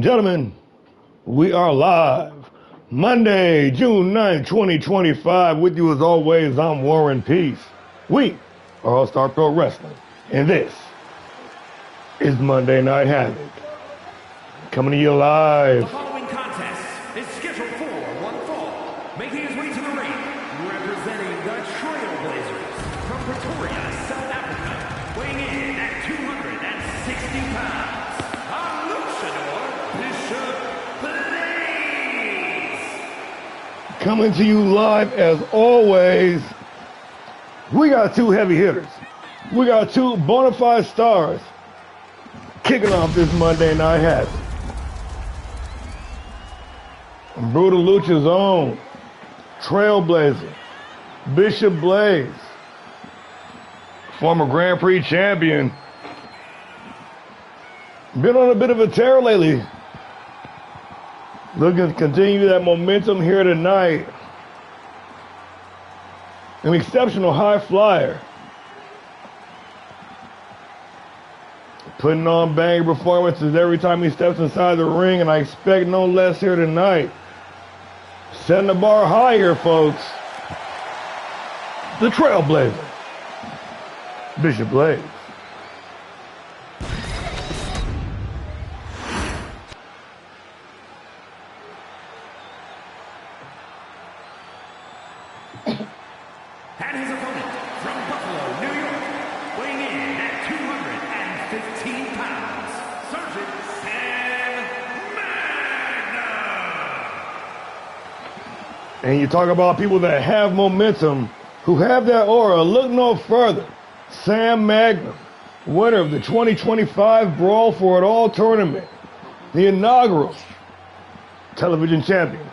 Gentlemen, we are live Monday, June 9th, 2025. With you as always, I'm Warren Peace. We are All-Star Pro Wrestling, and this is Monday Night Havoc. Coming to you live. The following contest is scheduled for one fall. Making his way to the ring, representing the Trailblazers from Pretoria, South Africa, weighing in at 260 pounds, Bishop Blaze. Coming to you live as always. We got two heavy hitters. We got two bona fide stars kicking off this Monday Night Havoc. Brutal Lucha's own Trailblazer, Bishop Blaze, former Grand Prix champion. Been on a bit of a tear lately. Looking to continue that momentum here tonight. An exceptional high flyer. Putting on bang performances every time he steps inside the ring, and I expect no less here tonight. Setting the bar high here, folks. The Trailblazer, Bishop Blaze. And his opponent from Buffalo, New York, weighing in at 215 pounds, Sergeant Sam Magnum. And you talk about people that have momentum, who have that aura, look no further. Sam Magnum, winner of the 2025 Brawl for It All tournament, the inaugural television champion.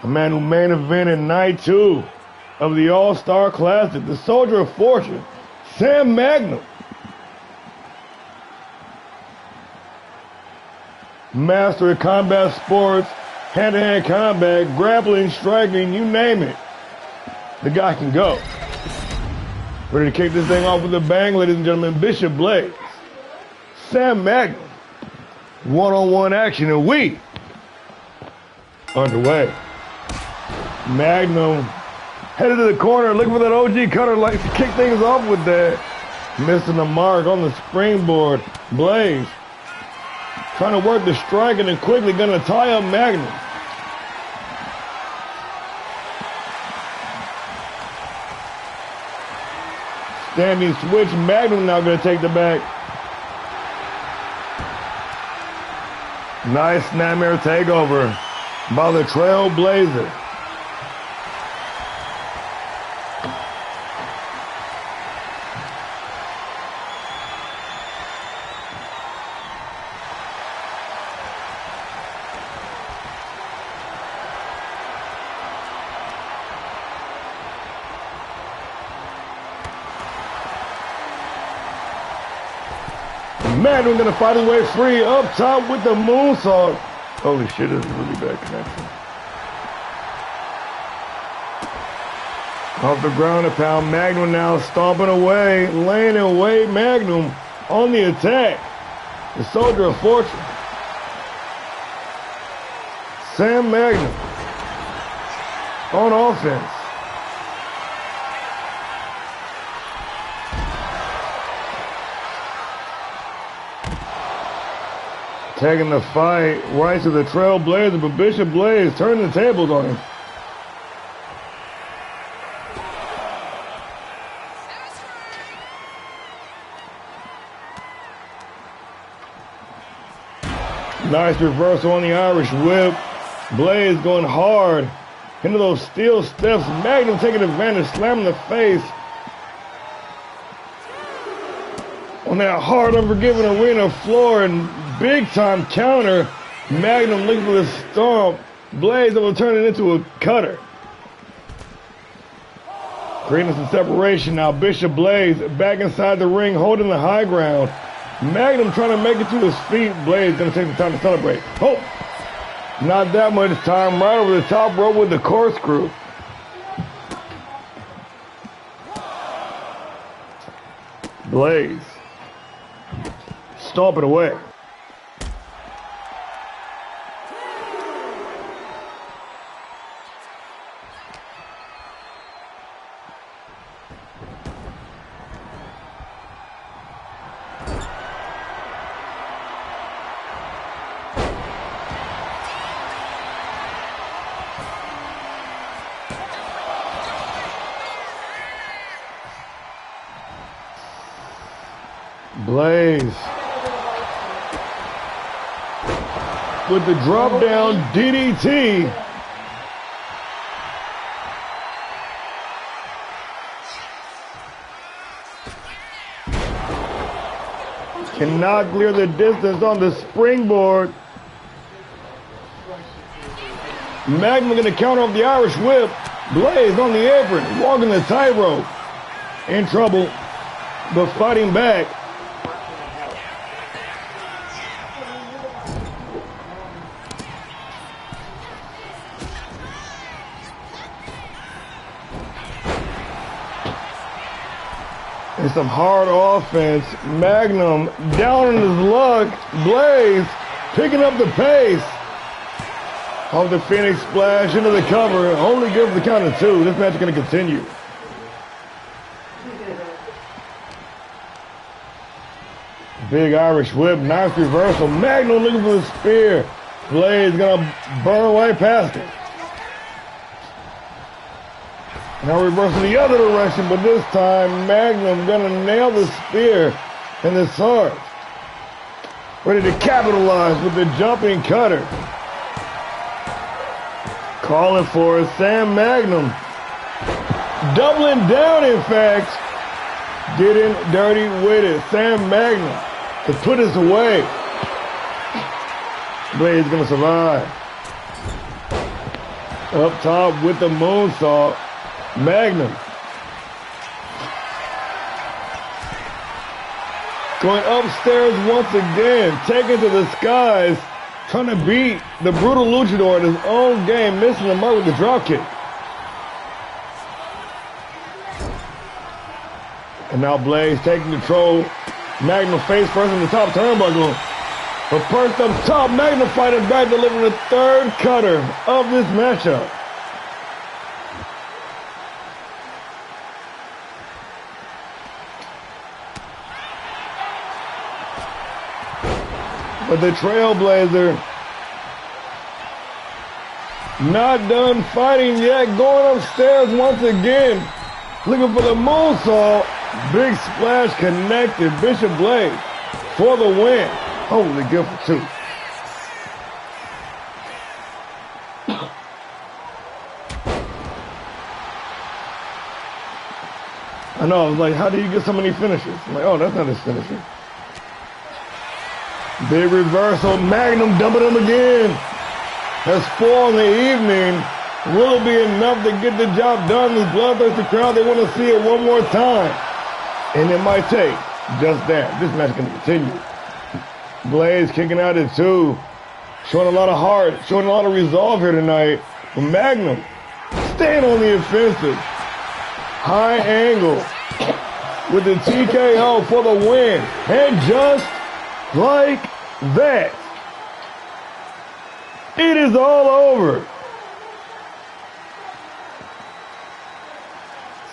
A man who main evented night 2 of the All-Star Classic, the Soldier of Fortune, Sam Magnum. Master of combat sports, hand-to-hand combat, grappling, striking, you name it. The guy can go. Ready to kick this thing off with a bang, ladies and gentlemen. Bishop Blaze, Sam Magnum, one-on-one action, and we underway. Magnum headed to the corner, looking for that OG cutter, like to kick things off with that. Missing the mark on the springboard. Blaze trying to work the strike and then quickly gonna tie up Magnum. Standing switch, Magnum now gonna take the back. Nice snapmare takeover by the Trailblazer. Magnum gonna fight his way free up top with the moonsault. Holy shit, this is a really bad connection. Off the ground, a pound. Magnum now stomping away, laying in wait. Magnum on the attack. The Soldier of Fortune. Sam Magnum on offense. Taking the fight right to the Trailblazer, but Bishop Blaze turning the tables on him. Nice reversal on the Irish whip. Blaze going hard into those steel steps. Magnum taking advantage, slamming the face on that hard, unforgiving arena floor, and big time counter. Magnum looking for the stomp. Blaze able to turn it into a cutter. Creating some separation now. Bishop Blaze back inside the ring, holding the high ground. Magnum trying to make it to his feet. Blaze gonna take the time to celebrate. Oh, not that much time. Right over the top rope with the corkscrew. Blaze stomping away. Blaze with the drop down DDT. Cannot clear the distance on the springboard. Magnum going to counter off the Irish whip. Blaze on the apron, walking the tightrope. In trouble, but fighting back. And some hard offense. Magnum down in his luck. Blaze picking up the pace. Off the Phoenix splash into the cover. Only good for the count of 2. This match is going to continue. Big Irish whip. Nice reversal. Magnum looking for the spear. Blaze going to burn right past it. Now reversing the other direction, but this time Magnum going to nail the spear and the sword. Ready to capitalize with the jumping cutter. Calling for it, Sam Magnum. Doubling down, in fact. Getting dirty with it. Sam Magnum to put us away. Blaze going to survive. Up top with the moonsault. Magnum. Going upstairs once again. Taken to the skies. Trying to beat the brutal luchador in his own game, missing the mark with the drop kick. And now Blaze taking control. Magnum face first in the top turnbuckle. But first up top, Magnum fighting back, delivering the third cutter of this matchup. But the Trailblazer not done fighting yet. Going upstairs once again. Looking for the moonsault. Big splash connected. Bishop Blaze for the win. Holy good for 2. I know, I was like, how do you get so many finishes? I'm like, oh, that's not his finisher. Big reversal, Magnum dumping him again. That's 4 in the evening. Will it be enough to get the job done? This bloodthirsty crowd, they want to see it one more time. And it might take just that. This match is going to continue. Blaze kicking out at 2. Showing a lot of heart, showing a lot of resolve here tonight. But Magnum staying on the offensive. High angle with the TKO for the win. And just like that, it is all over.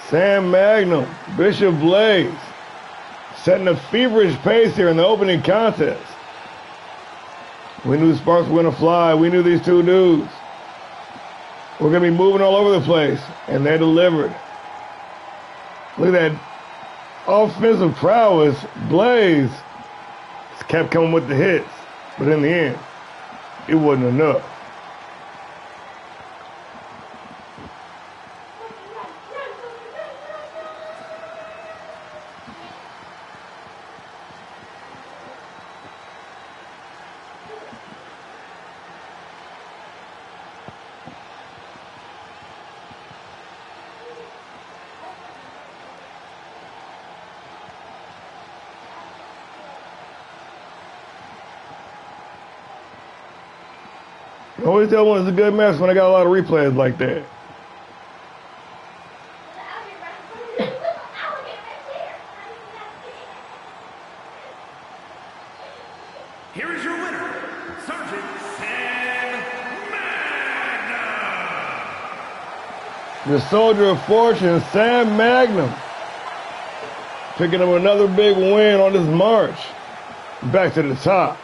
Sam Magnum, Bishop Blaze, setting a feverish pace here in the opening contest. We knew sparks were going to fly. We knew these two dudes were going to be moving all over the place, and they delivered. Look at that offensive prowess. Blaze kept coming with the hits, but in the end, it wasn't enough. I always tell one it's a good match when I got a lot of replays like that. Here is your winner, Sergeant Sam Magnum. The Soldier of Fortune, Sam Magnum, picking up another big win on this march back to the top.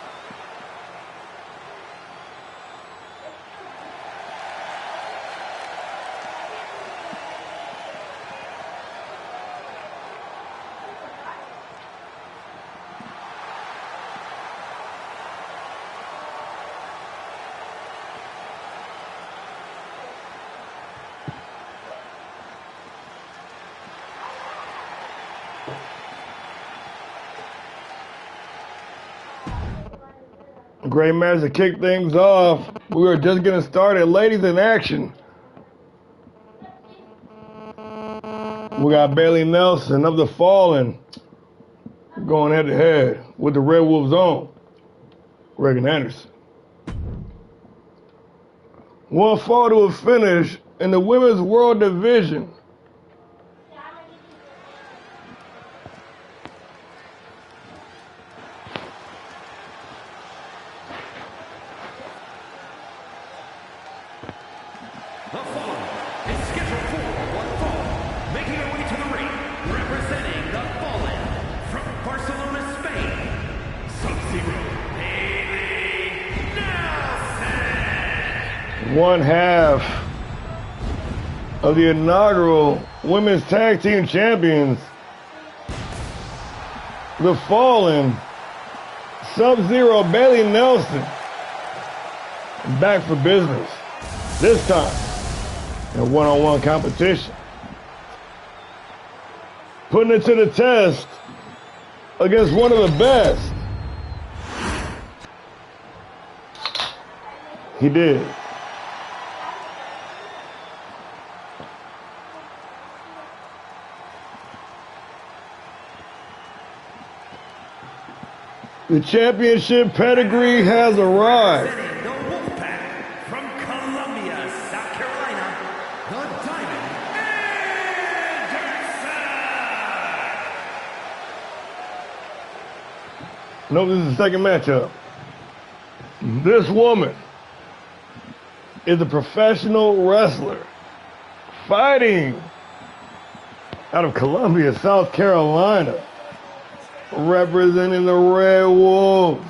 Great match to kick things off. We were just getting started. Ladies in action. We got Bailey Nelson of the Fallen going head to head with the Red Wolves on Reagan Anderson. One fall to a finish in the Women's World Division. The Fallen is scheduled for one fall, making her way to the ring, representing the Fallen from Barcelona, Spain, Sub-Zero, Bailey Nelson. One half of the inaugural Women's Tag Team Champions, the Fallen, Sub-Zero, Bailey Nelson, back for business. This time, in a one-on-one competition. Putting it to the test against one of the best. He did. The championship pedigree has arrived. No, this is the second matchup. This woman is a professional wrestler fighting out of Columbia, South Carolina, representing the Red Wolves.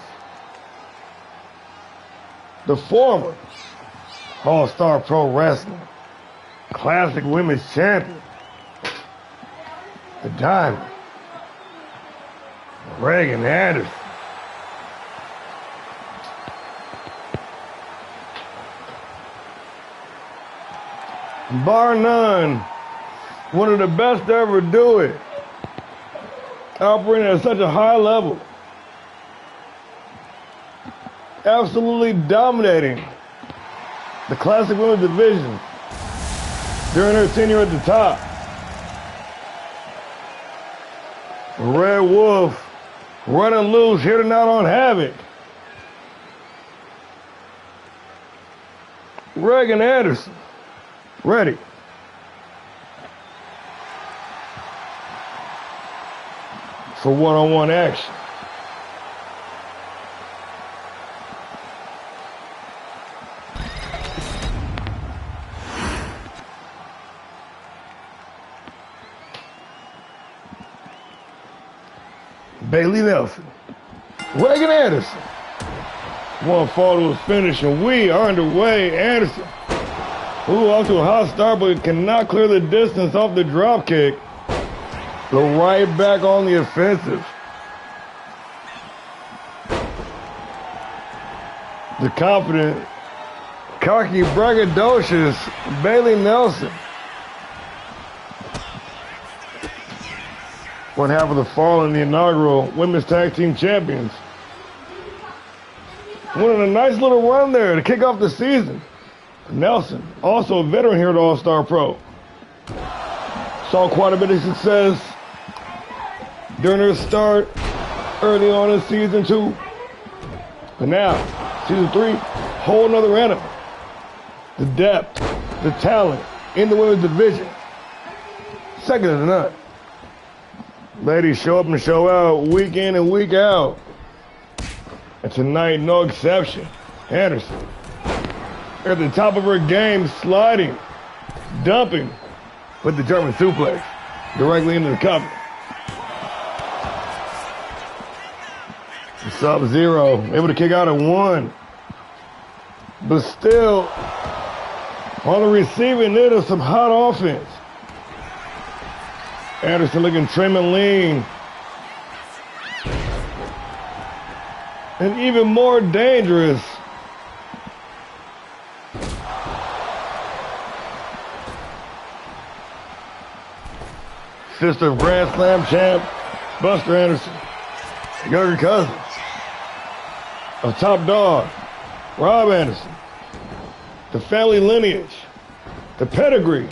The former ALLSTAR Pro Wrestling Classic Women's Champion, the Diamond, Reagan Anderson. Bar none, one of the best to ever do it. Operating at such a high level. Absolutely dominating the Classic Women's division during her tenure at the top. Red Wolf running loose here tonight on HAVOK. Reagan Anderson. Ready. For one-on-one action. Bailey Nelson. Reagan Anderson. One fall to a finish, and we are underway. Anderson. Ooh, off to a hot start, but cannot clear the distance off the drop kick. Go right back on the offensive. The confident, cocky, braggadocious Bailey Nelson. One half of the Fallen, the inaugural Women's Tag Team Champions. Went on a nice little run there to kick off the season. Nelson, also a veteran here at ALLSTAR Pro. Saw quite a bit of success during her start early on in season 2. But now, season 3, whole nother animal. The depth, the talent in the women's division, second to none. Ladies show up and show out week in and week out. And tonight, no exception. Anderson, at the top of her game, sliding, dumping, with the German suplex directly into the cover. Sub-Zero able to kick out at 1, but still on the receiving end of some hot offense. Anderson looking trim and lean, and even more dangerous. Sister of Grand Slam champ Buster Anderson, younger cousin. a top dog, Rob Anderson, the family lineage, the pedigree.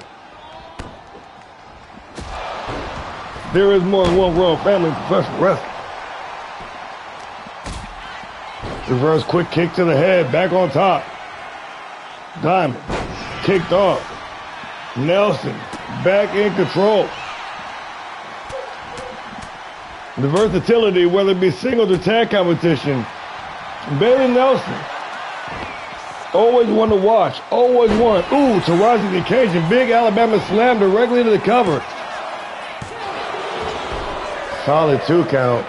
There is more than one royal family in professional wrestling. Reverse quick kick to the head, back on top. Diamond, kicked off. Nelson, back in control. The versatility, whether it be singles or tag competition. Bailey Nelson, always one to watch, always one. Ooh, to rise to the occasion. Big Alabama slam directly into the cover. Solid 2 count.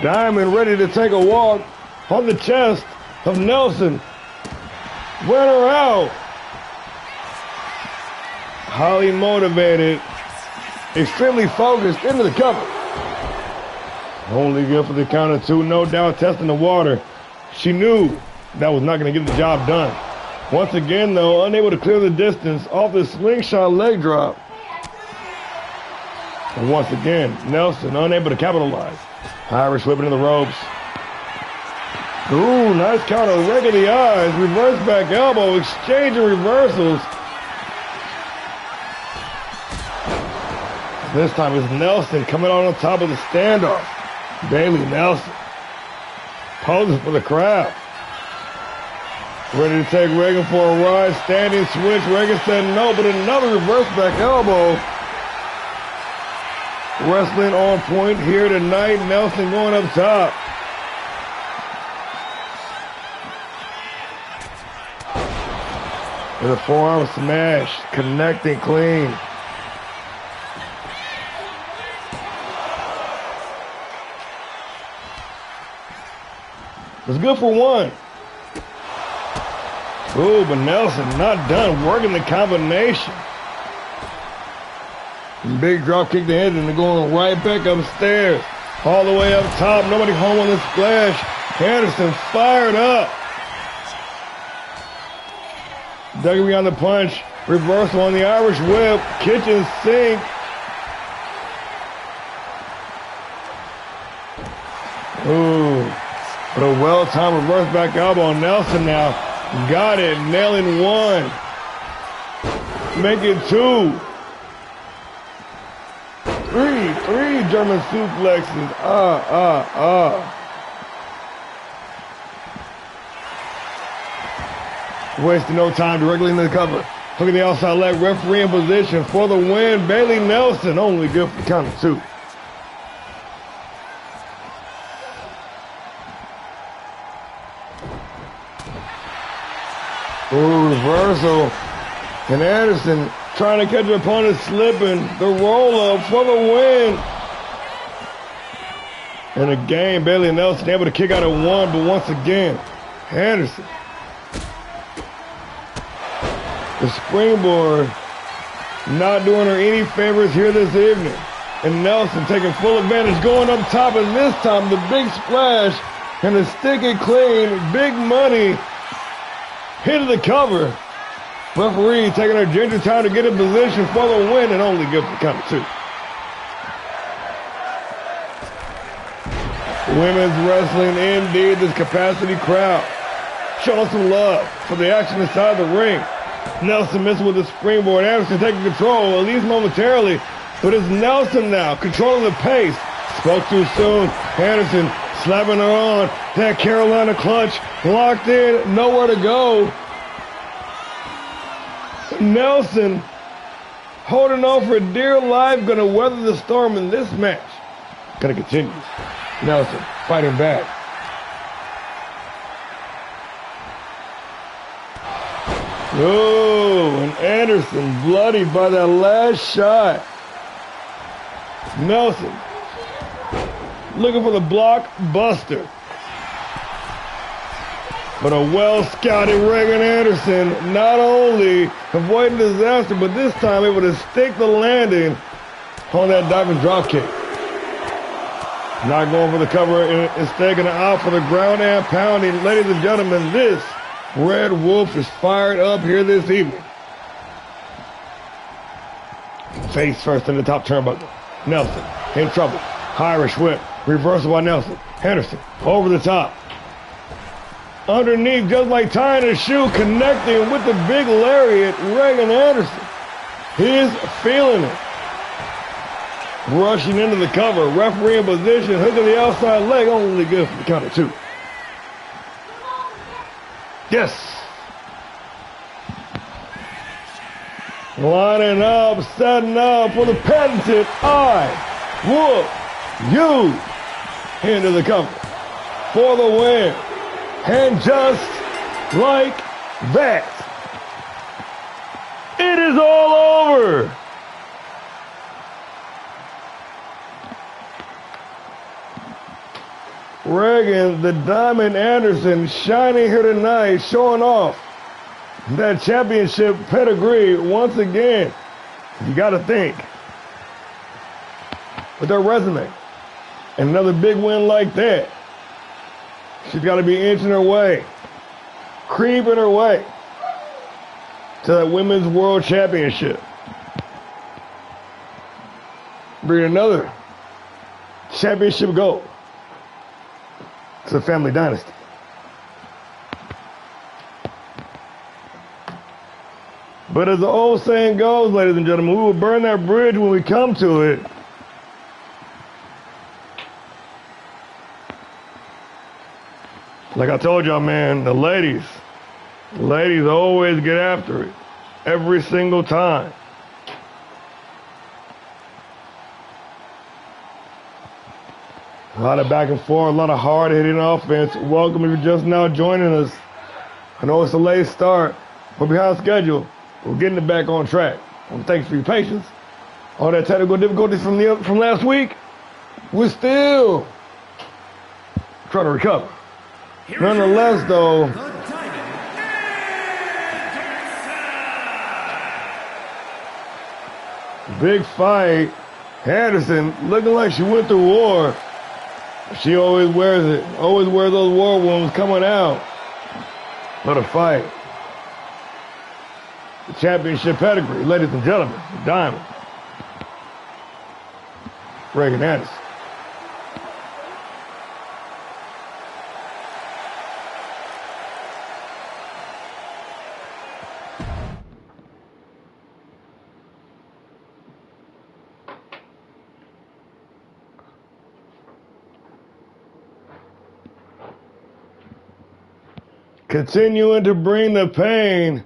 Diamond ready to take a walk on the chest of Nelson. Winner out. Highly motivated, extremely focused into the cover. Only good for the count of 2, no doubt testing the water. She knew that was not going to get the job done. Once again, though, unable to clear the distance off the slingshot leg drop. And once again, Nelson unable to capitalize. Irish whipping in the ropes. Ooh, nice counter, right in the eyes. Reverse back elbow, exchanging reversals. This time it's Nelson coming out on top of the standoff. Bailey Nelson posing for the crowd. Ready to take Reagan for a ride. Standing switch. Reagan said no, but another reverse back elbow. Wrestling on point here tonight. Nelson going up top. With a forearm smash. Connecting clean. It's good for 1. Ooh, but Nelson not done working the combination. Big drop kick to head and going right back upstairs. All the way up top. Nobody home on the splash. Anderson fired up. Ducking beyond the punch. Reversal on the Irish whip. Kitchen sink. Ooh. But a well-timed reverse back elbow on Nelson now. Got it. Nailing 1. Make it 2. 3 German suplexes. Wasting no time directly into the cover. Look at the outside leg. Referee in position for the win. Bailey Nelson only good for the count of 2. Ooh, reversal. And Anderson trying to catch her opponent slipping. The roll-up for the win. And again, Bailey Nelson able to kick out at 1, but once again, Anderson. The springboard not doing her any favors here this evening. And Nelson taking full advantage, going up top, and this time the big splash and the stick it clean. Big money. Hit the cover. Referee taking her ginger time to get in position for the win and only good for the count of 2. Women's wrestling indeed, this capacity crowd. Showing some love for the action inside the ring. Nelson missing with the springboard. Anderson taking control, at least momentarily. But it's Nelson now, controlling the pace. Spoke too soon. Anderson slapping her on. That Carolina clutch locked in, nowhere to go. Nelson holding on for dear life, gonna weather the storm in this match. Gonna continue. Nelson fighting back. Oh, and Anderson bloodied by that last shot. Nelson looking for the blockbuster. But a well-scouted Reagan Anderson not only avoiding disaster, but this time able to stick the landing on that diving drop kick. Not going for the cover, instead going to opt for the ground and pounding. Ladies and gentlemen, this Red Wolf is fired up here this evening. Face first in the top turnbuckle. Nelson in trouble. Irish whip. Reversal by Nelson. Henderson over the top. Underneath, just like tying a shoe, connecting with the big lariat, Reagan Anderson. He's feeling it. Rushing into the cover. Referee in position. Hook of the outside leg. Only good for the count of 2. Yes. Lining up, setting up for the patented I whoop you into the cover for the win. And just like that, it is all over. Reagan, the Diamond Anderson, shining here tonight, showing off that championship pedigree once again. You got to think, with her resume, and another big win like that, she's got to be inching her way, creeping her way to that Women's World Championship. Bring another championship gold to the family dynasty. But as the old saying goes, ladies and gentlemen, we will burn that bridge when we come to it. Like I told y'all, man, the ladies always get after it every single time. A lot of back and forth, a lot of hard-hitting offense. Welcome if you're just now joining us. I know it's a late start. We're behind schedule. We're getting it back on track. And thanks for your patience. All that technical difficulties from last week, we're still trying to recover. Nonetheless, though, big fight. Anderson looking like she went through war. She always wears it. Always wears those war wounds coming out. What a fight. The championship pedigree, ladies and gentlemen, the Diamond. Reagan Anderson. Continuing to bring the pain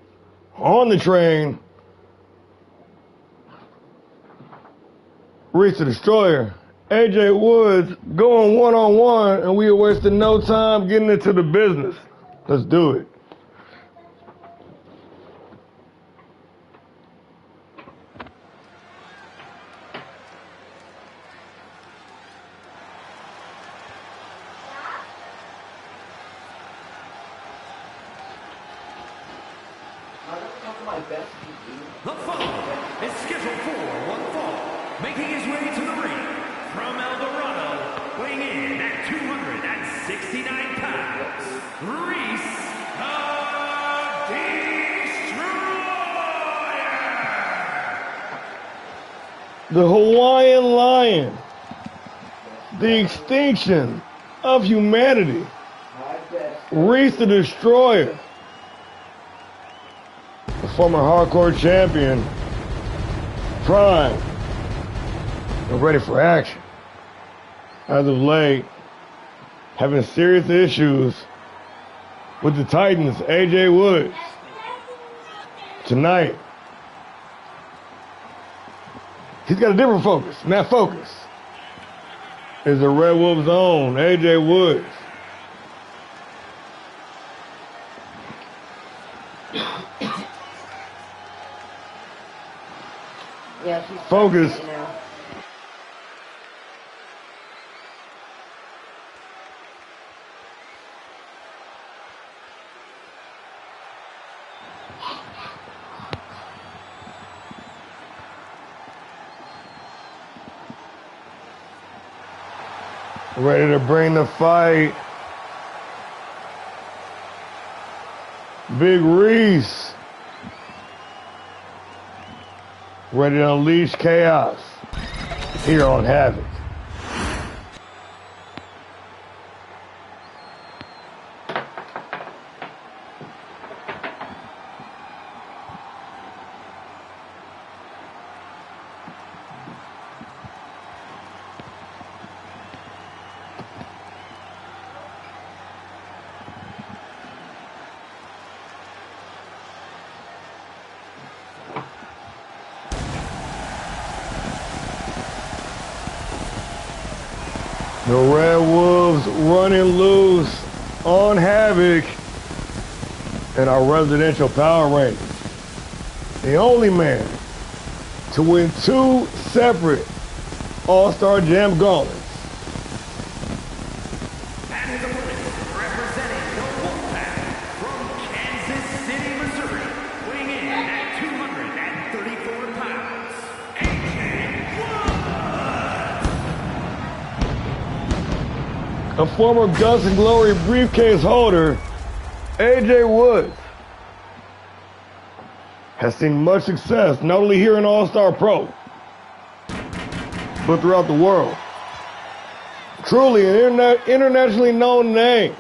on the train. Reach the Destroyer. AJ Woods going one-on-one, and we are wasting no time getting into the business. Let's do it. The following is scheduled for one fall, making his way to the ring from El Dorado, weighing in at 269 pounds, Reese the Destroyer! The Hawaiian Lion. The extinction of humanity. Reese the Destroyer. The former hardcore champion, Prime, and ready for action. As of late, having serious issues with the Titans, AJ Woods. Tonight, he's got a different focus, and that focus is the Red Wolf's own AJ Woods. Yeah, Focus. Ready to bring the fight. Big Reese. ready to unleash chaos here on HAVOK. The Red Wolves running loose on HAVOK in our residential power rankings. The only man to win 2 separate All-Star Jam gauntlets. And his opponent, representing the Wolfpack from Kansas City, Missouri, weighing in at 234 pounds, A former Guts and Glory briefcase holder, AJ Woods, has seen much success not only here in All-Star Pro, but throughout the world. Truly an internationally known name,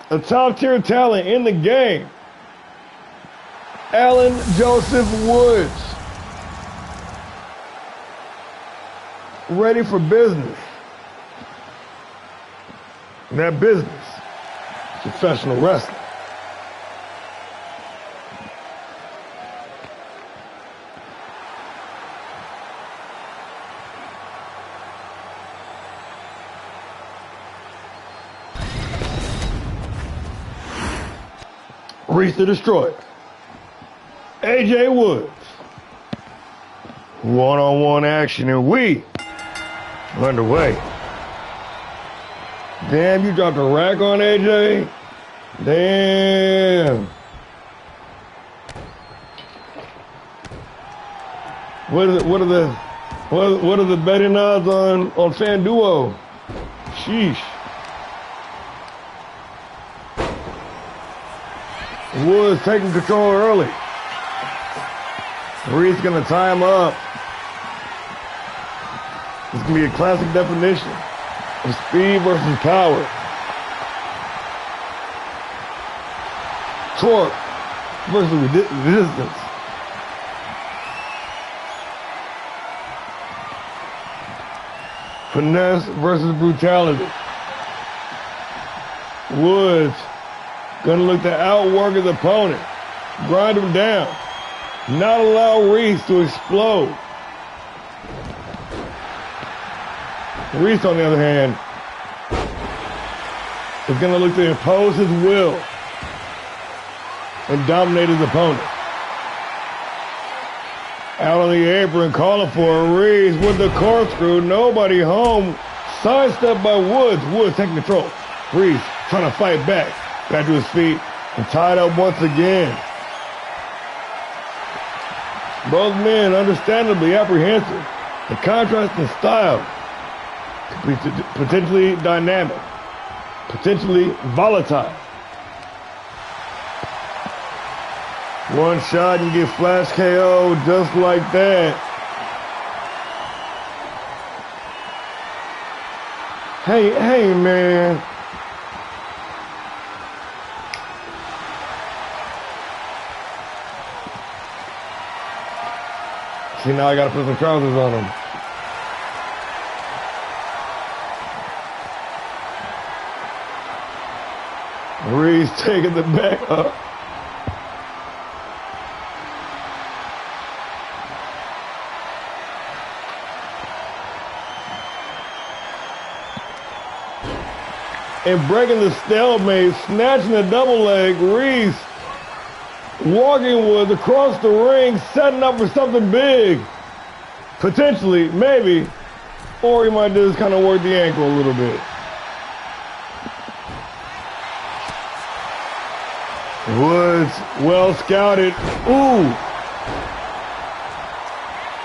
a top-tier talent in the game, Allen Joseph Woods, ready for business. And that business is professional wrestling. Reach the Destroyer, AJ Woods. One-on-one action, and we are underway. Damn, you dropped a rack on AJ? Damn. What are the betting odds on FanDuel? Sheesh. Woods taking control early. Reed's gonna tie him up. This is gonna be a classic definition of speed versus power. Torque versus resistance. Finesse versus brutality. Woods gonna look to outwork his opponent, grind him down, not allow Reese to explode. Reese, on the other hand, is going to look to impose his will and dominate his opponent. Out on the apron, calling for Reese with the corkscrew. Nobody home. Sidestep by Woods. Woods taking control. Reese trying to fight back. Back to his feet and tied up once again. Both men understandably apprehensive. The contrast in style could be potentially dynamic, potentially volatile. One shot and get flash KO just like that. Hey, man. See, now I gotta put some trousers on him. Reese taking the back up. And breaking the stalemate, snatching the double leg. Reese walking Woods across the ring, setting up for something big. Potentially, maybe. Or he might just kind of work the ankle a little bit. Woods, well scouted. Ooh.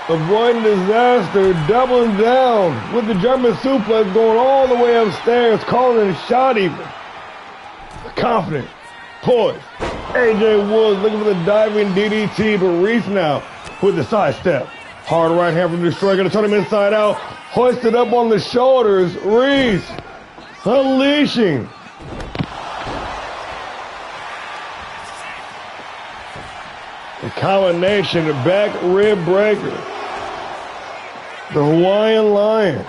Avoiding disaster, doubling down with the German suplex, going all the way upstairs, calling it a shot even. Confident, poised. AJ Woods looking for the diving DDT, but Reese now with the sidestep. Hard right hand from the Destroyer, gonna turn him inside out. Hoisted up on the shoulders. Reese unleashing. The combination, the back rib breaker. The Hawaiian Lion.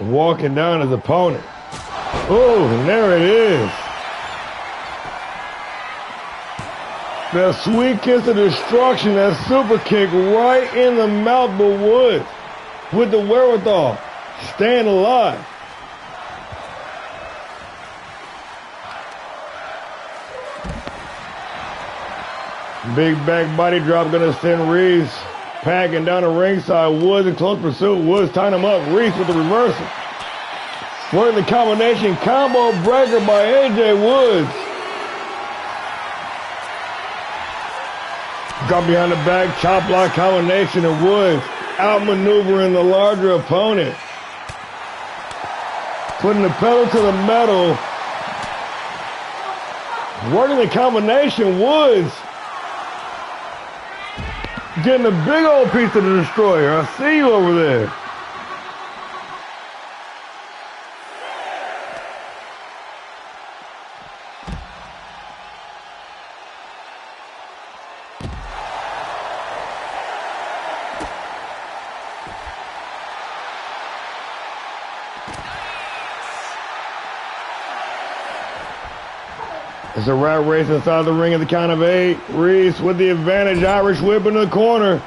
Walking down his opponent. Oh, and there it is. That sweet kiss of destruction, that super kick right in the mouth, but Woods with the wherewithal, staying alive. Big back body drop gonna send Reese packing down the ringside. Woods in close pursuit. Woods tying him up. Reese with the reversal. Working the combination combo breaker by AJ Woods. Drop behind the back, chop block combination of Woods. Outmaneuvering the larger opponent. Putting the pedal to the metal. Working the combination, Woods. Getting a big old piece of the Destroyer. I see you over there. It's a rat race inside the ring at the count of 8. Reese with the advantage. Irish whip in the corner.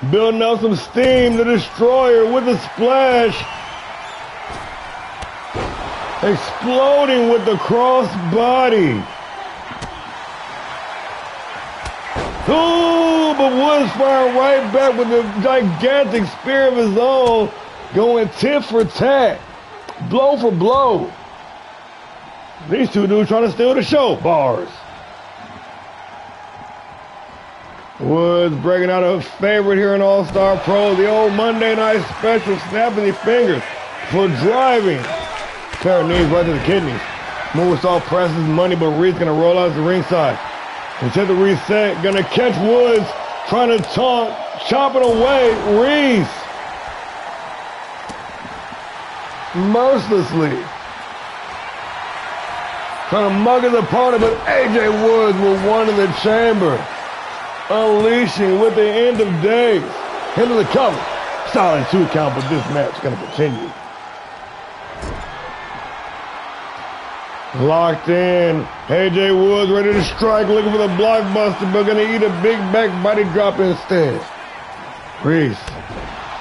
Building up some steam. The Destroyer with the splash. Exploding with the cross body. Ooh, but Woods firing right back with a gigantic spear of his own. Going tit for tat. Blow for blow. These two dudes trying to steal the show. Bars. Woods breaking out a favorite here in All-Star Pro. The old Monday Night Special, snapping your fingers for driving. Pair of knees right to the kidneys. Moonsault presses money, but Reed's going to roll out to the ringside. Instead of reset, going to catch Woods, trying to taunt, chopping away Reese. Mercilessly. Trying to mug his opponent, but AJ Woods with one in the chamber. Unleashing with the end of days. Into the cover. Solid 2 count, but this match is going to continue. Locked in. AJ Woods ready to strike, looking for the blockbuster, but going to eat a big back body drop instead. Reese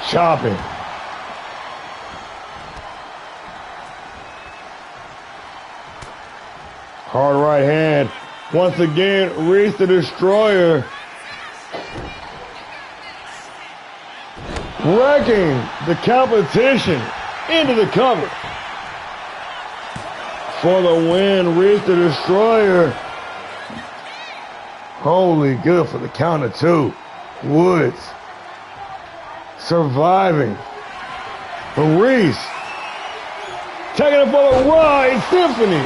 chopping. Hard right hand. Once again, Reese the Destroyer. Wrecking the competition into the cover. For the win, Reese the Destroyer. Holy good for the count of 2. Woods surviving. But Reese taking it for the ride. Symphony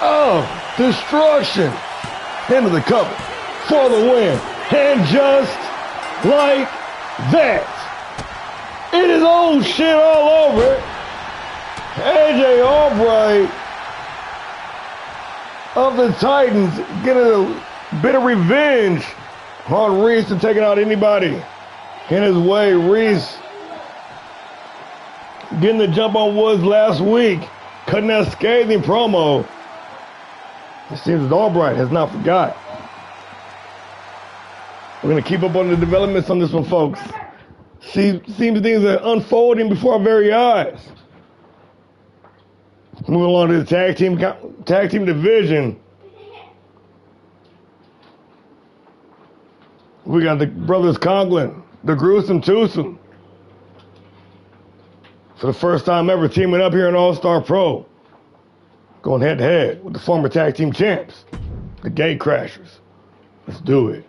of destruction into the cover for the win. And just like that, it is old shit all over it. AJ Albright of the Titans getting a bit of revenge on Reese and taking out anybody in his way. Reese getting the jump on Woods last week, cutting that scathing promo. It seems that Albright has not forgot. We're going to keep up on the developments on this one, folks. Seems things are unfolding before our very eyes. Moving along to the tag team division. We got the brothers Conklin, the Gruesome Twosome. For the first time ever teaming up here in All-Star Pro. Going head to head with the former tag team champs, the Gate Crashers. Let's do it.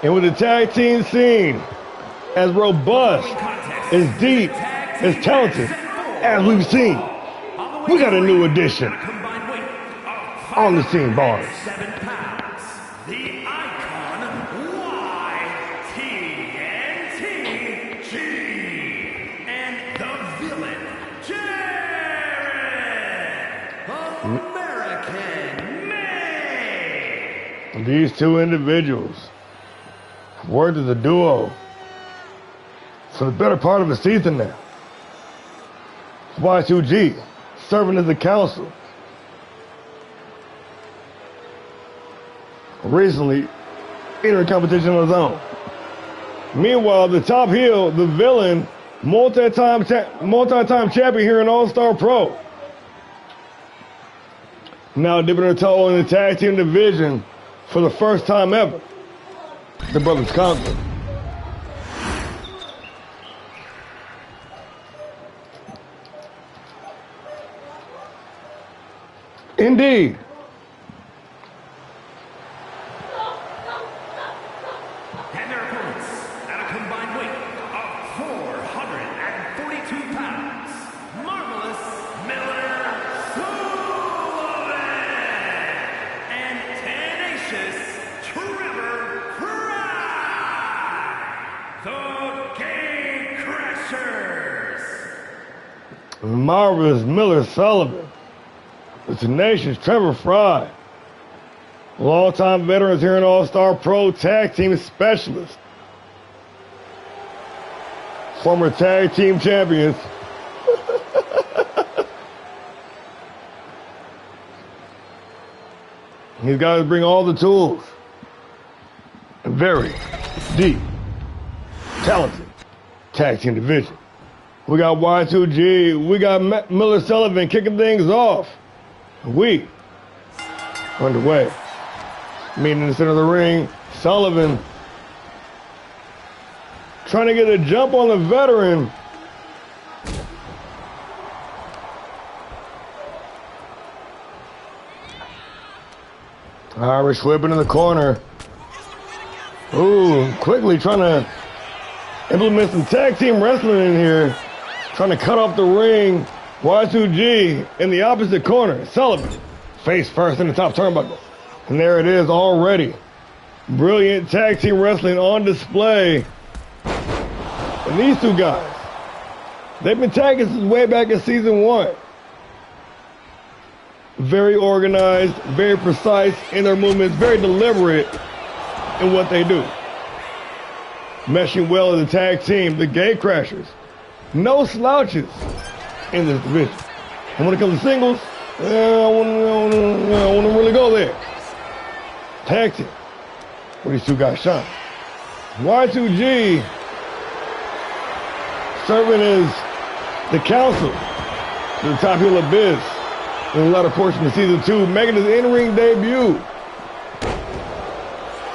And with the tag team scene as robust, as deep, as talented as we've seen, we got a new addition on the scene, bars. The icon YTNTG and the villain Jared American May. These two individuals have worked as a duo for the better part of a season now. Y2G serving as a counsel. Recently entered competition on his own. Meanwhile, the top heel, the villain, multi-time champion here in All-Star Pro, now dipping her toe in the tag team division for the first time ever. The brothers conquer. Indeed. And their opponents at a combined weight of 442 pounds, Marvelous Miller Sullivan and Tenacious Trevor Fry, the Gate Crashers. Marvelous Miller Sullivan, the tenacious Trevor Fry, longtime veterans here in All-Star Pro Tag Team Specialist, former tag team champions. These guys bring all the tools. Very deep, talented tag team division. We got Y2G, we got Miller Sullivan kicking things off. We underway. Meeting in the center of the ring, Sullivan trying to get a jump on the veteran. Irish whipping in the corner. Ooh, quickly trying to implement some tag team wrestling in here. Trying to cut off the ring. Y2G in the opposite corner. Sullivan face first in the top turnbuckle. And there it is already. Brilliant tag team wrestling on display. And these two guys, they've been tagging since way back in season 1. Very organized, very precise in their movements, very deliberate in what they do. Meshing well as a tag team, the Gate Crashers. No slouches in this division. And when it comes to singles, I want to really go there. Tag team, where these two guys shine. Y2G serving as the counsel to the top heel Abyss in the latter portion of season 2, making his in-ring debut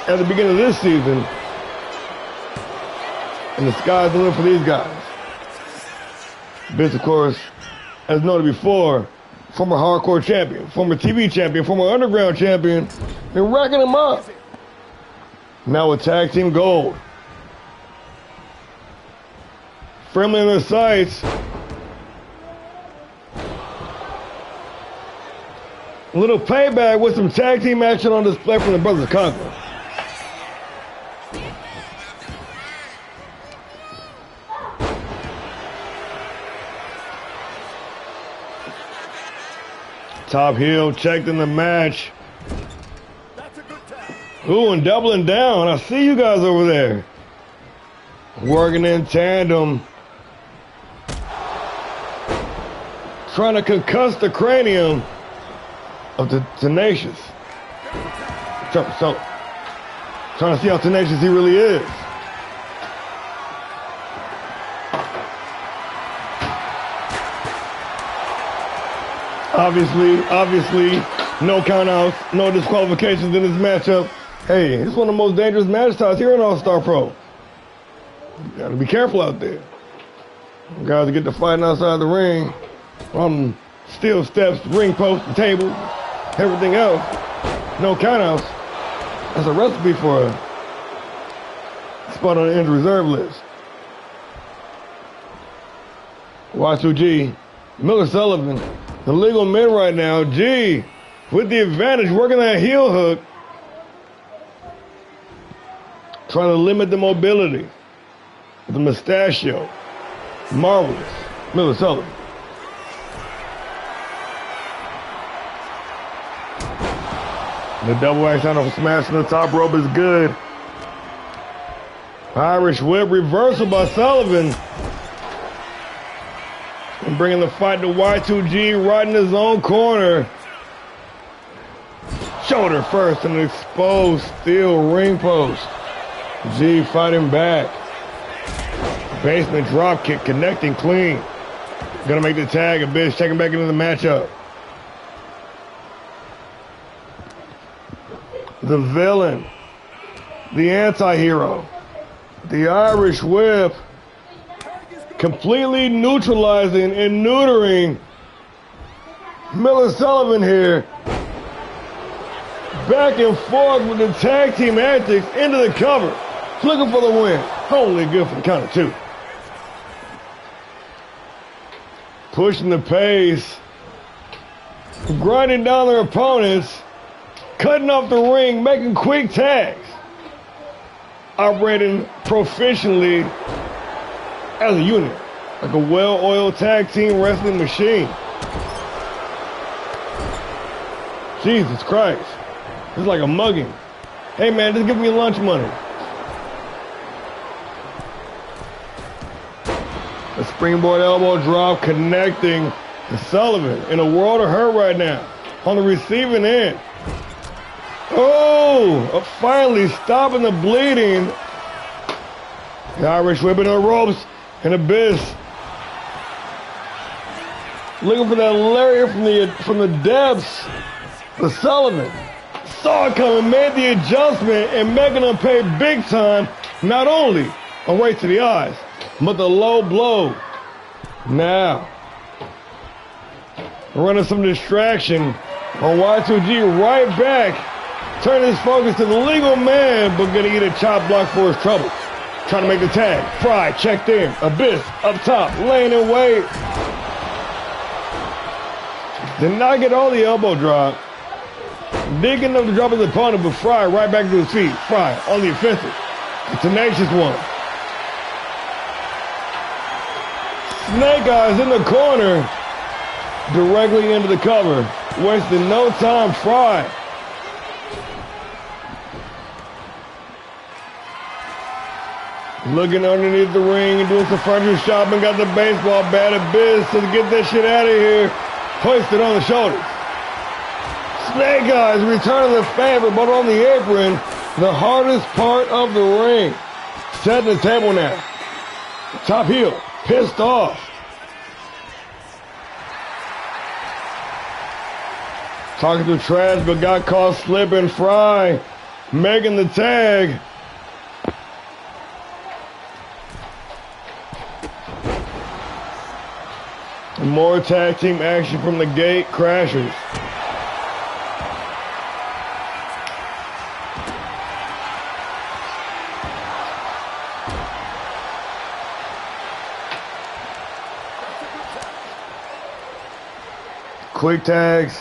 at the beginning of this season. And the sky's the limit for these guys. Abyss, of course, as noted before, former hardcore champion, former TV champion, former underground champion. They're racking them up. Now with tag team gold. Firmly in their sights. A little payback with some tag team action on display from the Brothers Conquer. Top heel checked in the match. Ooh, and doubling down. I see you guys over there. Working in tandem. Trying to concuss the cranium of the tenacious. Trying to see how tenacious he really is. Obviously, no countouts, no disqualifications in this matchup. Hey, it's one of the most dangerous match styles here in All-Star Pro. You gotta be careful out there. Guys get to fighting outside the ring, on steel steps, ring posts, the table, everything else. No countouts. That's a recipe for spot on the injured reserve list. Y2G, Miller Sullivan, the legal men right now. G with the advantage, working that heel hook. Trying to limit the mobility. The mustachio. Marvelous. Miller Sullivan. The double axe handle smash on the top rope is good. Irish whip reversal by Sullivan. And bringing the fight to Y2G right in his own corner. Shoulder first and an exposed steel ring post. G fighting back. Basement drop kick connecting clean. Gonna make the tag. Abyss checking back into the matchup. The villain. The anti-hero. The Irish whip. Completely neutralizing and neutering Miller Sullivan here. Back and forth with the tag team antics into the cover. Looking for the win. Only good for the count of two. Pushing the pace. Grinding down their opponents. Cutting off the ring. Making quick tags. Operating proficiently as a unit. Like a well-oiled tag team wrestling machine. Jesus Christ. It's like a mugging. Hey man, just give me lunch money. A springboard elbow drop connecting to Sullivan. In a world of hurt right now. On the receiving end. Oh! Finally stopping the bleeding. The Irish whipping the ropes. And Abyss. Looking for that lariat from the depths. The Sullivan. Saw it coming, made the adjustment, and making them pay big time. Not only a right to the eyes, but the low blow. Now, running some distraction on Y2G right back. Turning his focus to the legal man, but gonna eat a chop block for his trouble. Trying to make the tag. Fry checked in. Abyss up top, laying in wait. Did not get all the elbow drop. Did get enough to drop his opponent, but Fry right back to his feet. Fry on the offensive. A tenacious one. Snake Eyes in the corner. Directly into the cover. Wasting no time. Fry. Looking underneath the ring and doing some furniture shopping. Got the baseball bat. Abyss to get that shit out of here. Hoisted on the shoulders. Snake Eyes returning the favor, but on the apron, the hardest part of the ring. Setting the table now. Top heel, pissed off. Talking to trash, but got caught slipping. Fry making the tag. More tag team action from the gate crashers. Quick tags.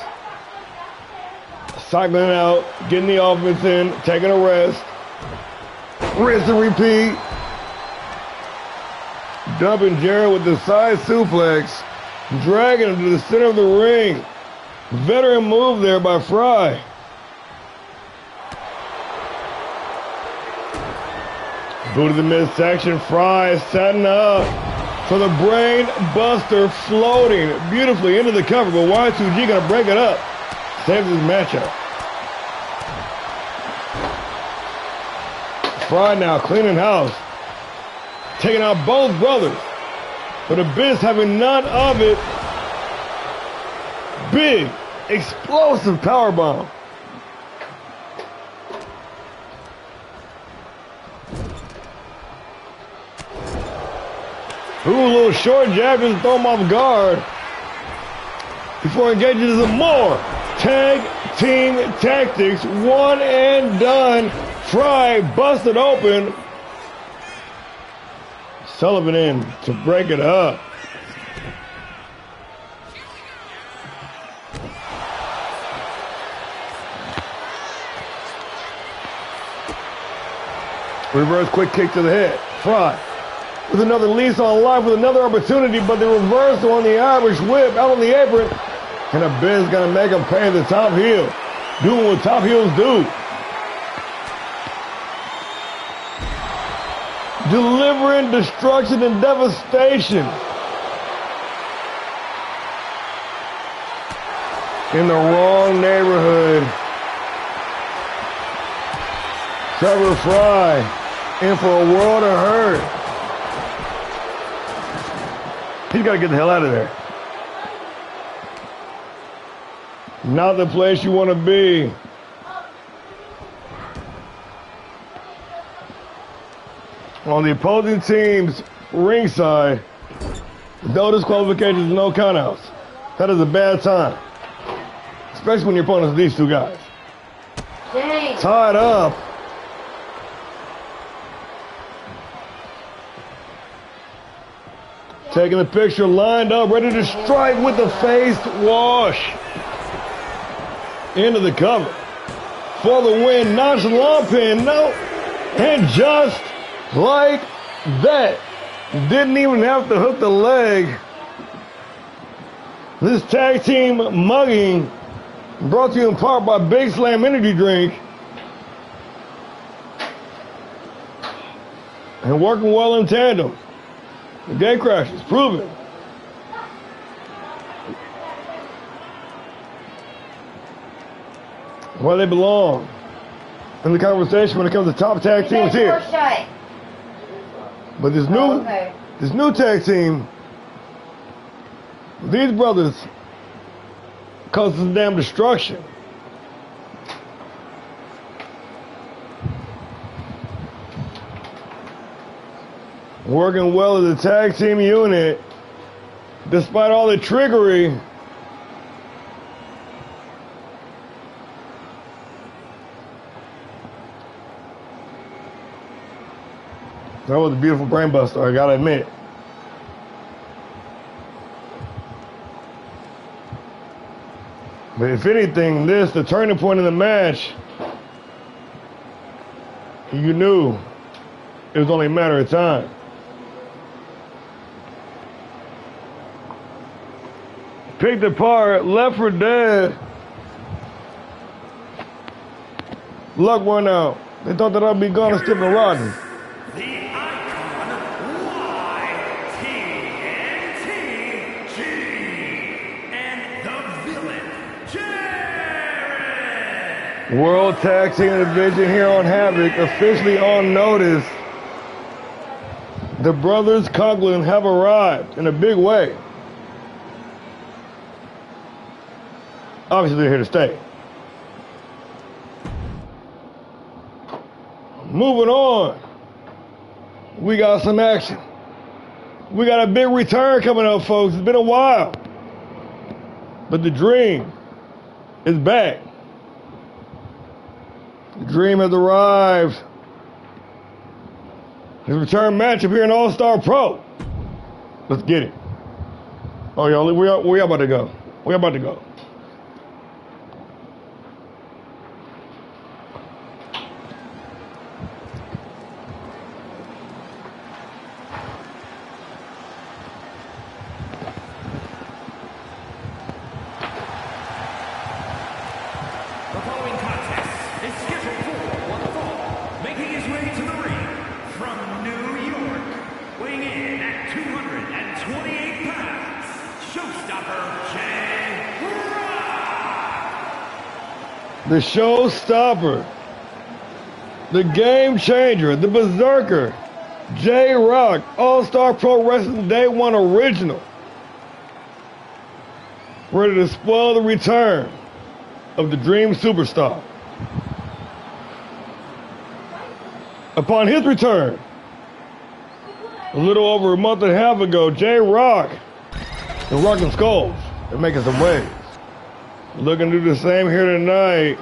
Cycling out, getting the offense in, taking a rest. Rinse and repeat. Dumping Jarrett with the side suplex. Dragging him to the center of the ring. Veteran move there by Fry. Boot to the midsection. Fry setting up for the brain buster, floating beautifully into the cover. But Y2G gonna break it up. Saves his matchup. Fry now cleaning house. Taking out both brothers. But Abyss having none of it. Big, explosive powerbomb. Ooh, a little short jab just throw him off guard. Before engaging some more tag team tactics. One and done. Fry busted open. Sullivan in to break it up. Reverse quick kick to the head. Fry with another lease on life with another opportunity, but the reversal on the Irish whip out on the apron. And Abyss gonna make him pay the top heel. Doing what top heels do. Delivering destruction and devastation. In the wrong neighborhood. Trevor Fry in for a world of hurt. He's got to get the hell out of there. Not the place you want to be. On the opposing team's ringside, no disqualifications, no countouts. That is a bad time. Especially when your opponent's these two guys. Dang. Tied up. Taking the picture, lined up, ready to strike with the face wash. Into the cover. For the win, nonchalant pin, no. And just like that. Didn't even have to hook the leg. This tag team mugging brought to you in part by Big Slam Energy Drink. And working well in tandem. The Gate Crashers, proven. Where they belong in the conversation when it comes to top tag teams here. But this new tag team, these brothers cause some damn destruction. Working well as a tag team unit, despite all the trickery. That was a beautiful brain buster, I gotta admit. But if anything, the turning point in the match, you knew it was only a matter of time. Picked apart, left for dead. Luck went out. They thought that I'd be gone and stiff and rotten. The icon, YTNTG, and the villain, Jared. World Tag Team Division here on Havoc, officially on notice. The brothers Coughlin have arrived in a big way. Obviously, they're here to stay. Moving on. We got some action. We got a big return coming up, folks. It's been a while. But the Dream is back. The Dream has arrived. His return matchup here in All-Star Pro. Let's get it. Oh, y'all, we about to go. We about to go. The showstopper, the game changer, the berserker, J-Rock, All-Star Pro Wrestling Day 1 original. Ready to spoil the return of the Dream Superstar. Upon his return, a little over a month and a half ago, J-Rock, the Rockin' Skulls, they're making some waves. Looking to do the same here tonight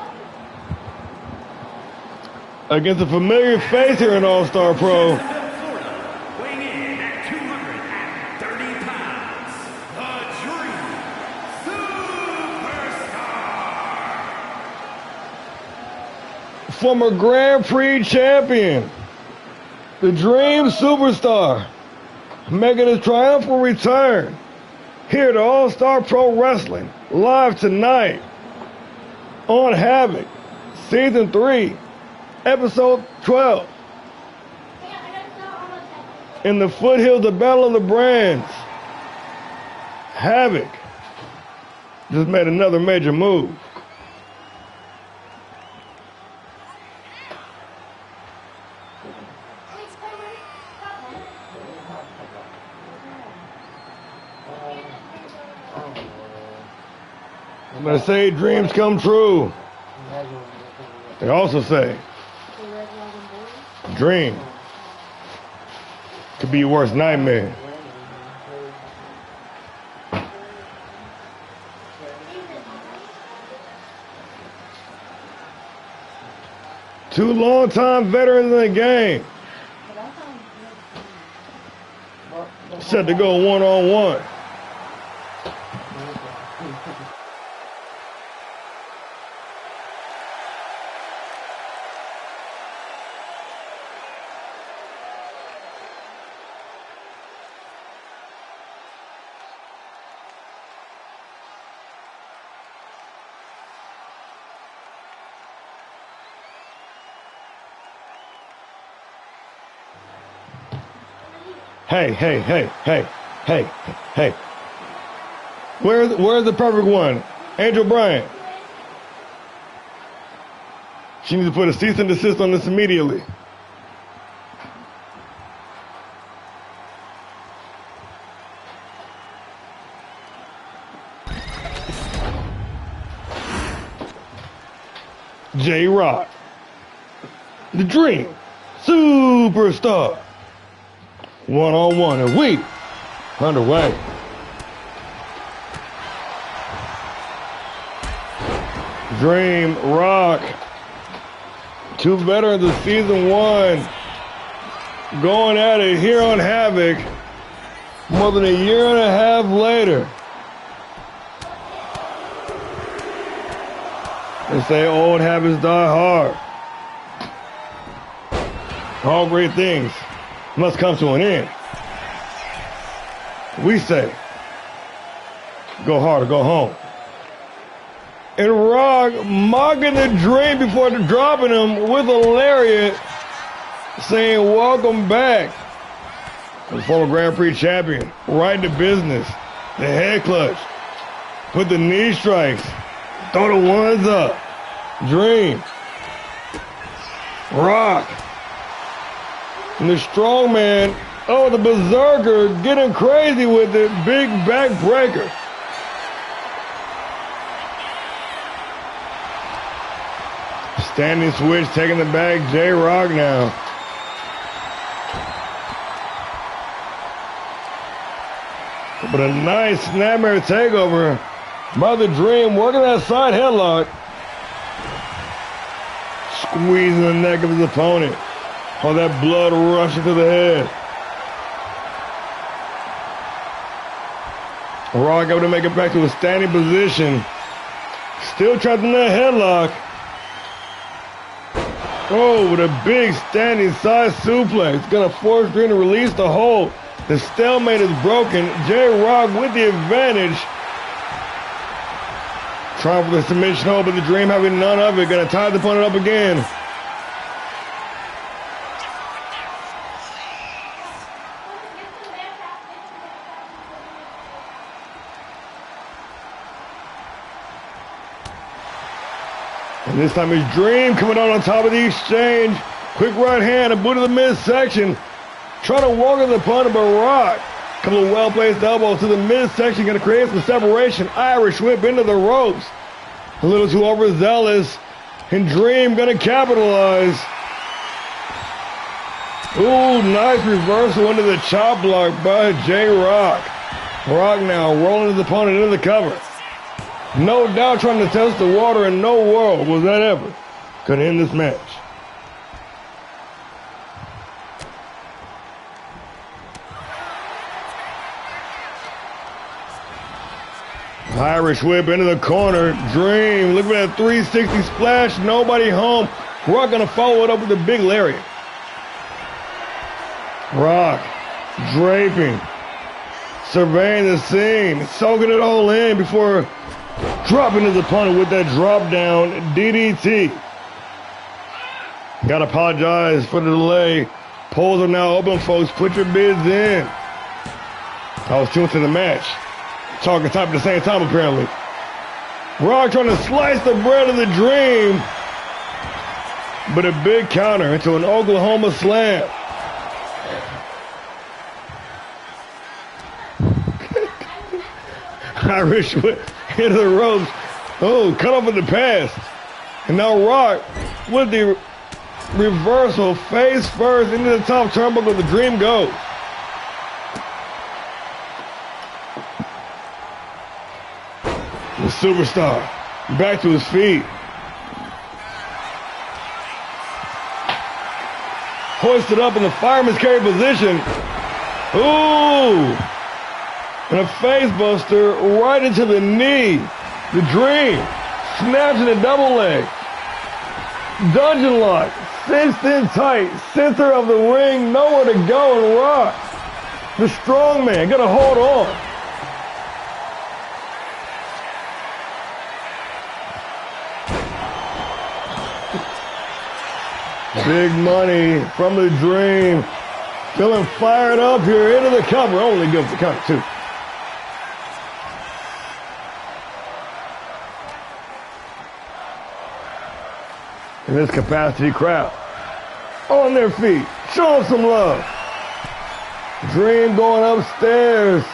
against a familiar face here in All-Star Pro. former Grand Prix champion, the Dream Superstar, making his triumphant return here to All-Star Pro Wrestling, live tonight on HAVOK, Season 3, Episode 12. In the foothills of Battle of the Brands, HAVOK just made another major move. I'm going to say dreams come true. They also say dream could be your worst nightmare. Two longtime veterans in the game set to go one-on-one. Hey. Where's the perfect one? Angel Bryant. She needs to put a cease and desist on this immediately. J-Rock, the Dream Superstar. One-on-one, and we underway. Dream, Rock, two veterans of Season 1, going at it here on HAVOK more than a year and a half later. They say old habits die hard. All great things must come to an end. We say, go hard or go home. And Rock mocking the Dream before dropping him with a lariat, saying, welcome back. The former Grand Prix champion, right to business. The head clutch, put the knee strikes, throw the ones up. Dream, Rock, and the strongman, oh, the berserker, getting crazy with it, big back breaker. Standing switch, taking the back, J-Rock now. But a nice snapmare takeover by the Dream, working that side headlock. Squeezing the neck of his opponent. All that blood rushing to the head. Rock able to make it back to a standing position. Still trapped in that headlock. Oh, with a big standing side suplex. Gonna force Dream to release the hold. The stalemate is broken. J-Rock with the advantage. Trying for the submission hold, but the Dream having none of it. Gonna tie the opponent up again. And this time it's Dream coming out on top of the exchange. Quick right hand, a boot to the midsection. Trying to walk on the opponent, but Rock. Couple of well-placed elbows to the midsection, going to create some separation. Irish whip into the ropes. A little too overzealous. And Dream going to capitalize. Ooh, nice reversal into the chop block by J-Rock. Rock now rolling his opponent into the cover. No doubt trying to test the water, and no world was that ever going to end this match. Irish whip into the corner. Dream, look at that 360 splash. Nobody home. Rock gonna follow it up with a big lariat. Rock draping, surveying the scene, soaking it all in before dropping his opponent with that drop down DDT. Gotta apologize for the delay. Polls are now open, folks. Put your bids in. I was tuned to the match. Talking type at the same time, apparently. Rock trying to slice the bread of the Dream. But a big counter into an Oklahoma slam. Irish whip into the ropes. Oh, cut off at the pass. And now Rock with the reversal, face first into the top turnbuckle. The Dream goes. The Superstar back to his feet. Hoisted up in the fireman's carry position. Ooh! And a face buster right into the knee. The Dream snatching a double leg. Dungeon lock, cinched in tight, center of the ring, nowhere to go, and Rock, the strong man, gonna hold on. Big money from the Dream. Feeling fired up here into the cover. Only good for count two. And this capacity crowd on their feet. Show them some love. Dream going upstairs.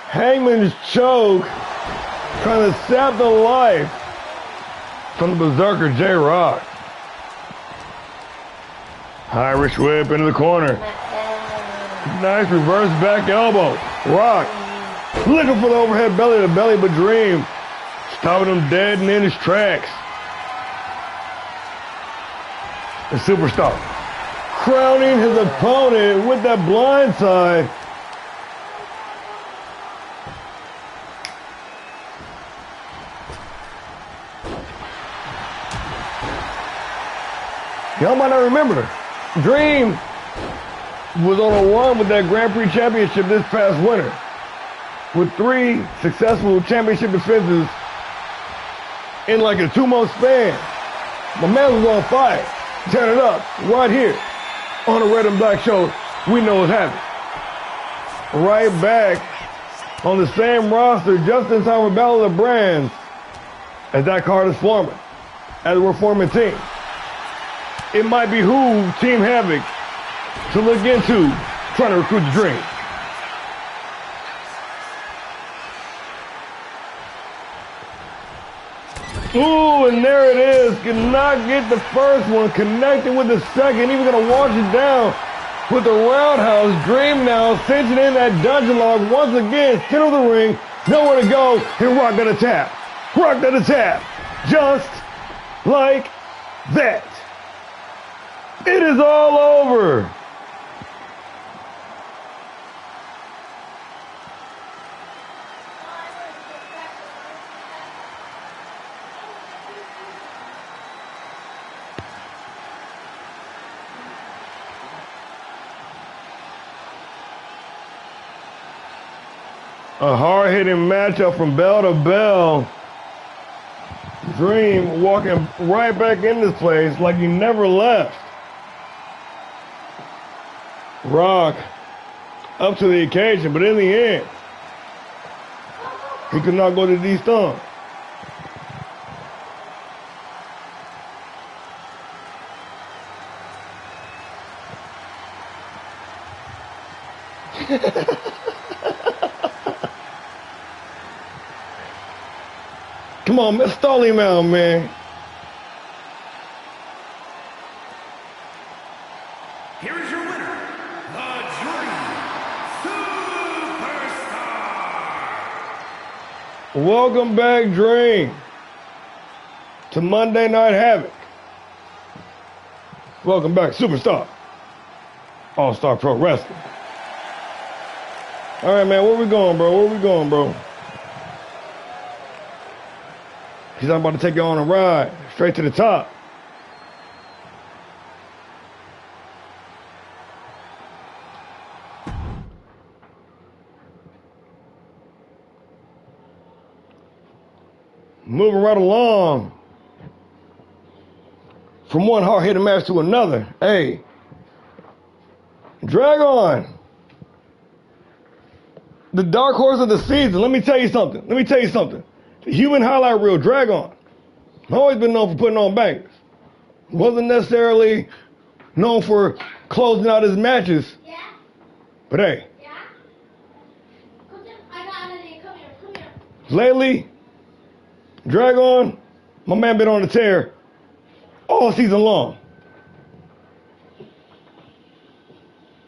Hangman's choke. Trying to sap the life from the Berserker J-Rock. Irish whip into the corner. Nice reverse back elbow. Rock looking for the overhead belly to belly, but Dream stopping him dead and in his tracks. The Superstar crowning his opponent with that blind side. Y'all might not remember, Dream was on a run with that Grand Prix championship this past winter with 3 successful championship defenses in like a 2-month span. My man was on fire. Turn it up right here on the Red and Black Show. We know what's happening. Right back on the same roster, just in time for Battle of the Brands, as that card is forming, as we're forming teams. It might behoove Team Havoc to look into trying to recruit the Dream. Ooh, and there it is. Cannot get the first one. Connected with the second. Even going to wash it down with the roundhouse. Dream now cinching in that dungeon log once again. Center of the ring. Nowhere to go. And Rock got a tap. Rock got a tap. Just like that. It is all over. A hard-hitting matchup from bell to bell. Dream walking right back in this place like he never left. Rock up to the occasion, but in the end, he could not go to D's thumb. Come on, man, stall him out, man. Here is your winner, the Dream Superstar. Welcome back, Dream, to Monday Night Havoc. Welcome back, Superstar. All-Star Pro Wrestling. All right, man, where we going, bro? Where we going, bro? He's not about to take you on a ride straight to the top. Moving right along from one hard-hitting match to another. Hey, Dragon, the dark horse of the season. Let me tell you something. The human highlight reel, Dragon, always been known for putting on bangers. Wasn't necessarily known for closing out his matches. Yeah? But hey, Yeah? I got an idea. Come here. lately, Dragon, my man been on a tear all season long.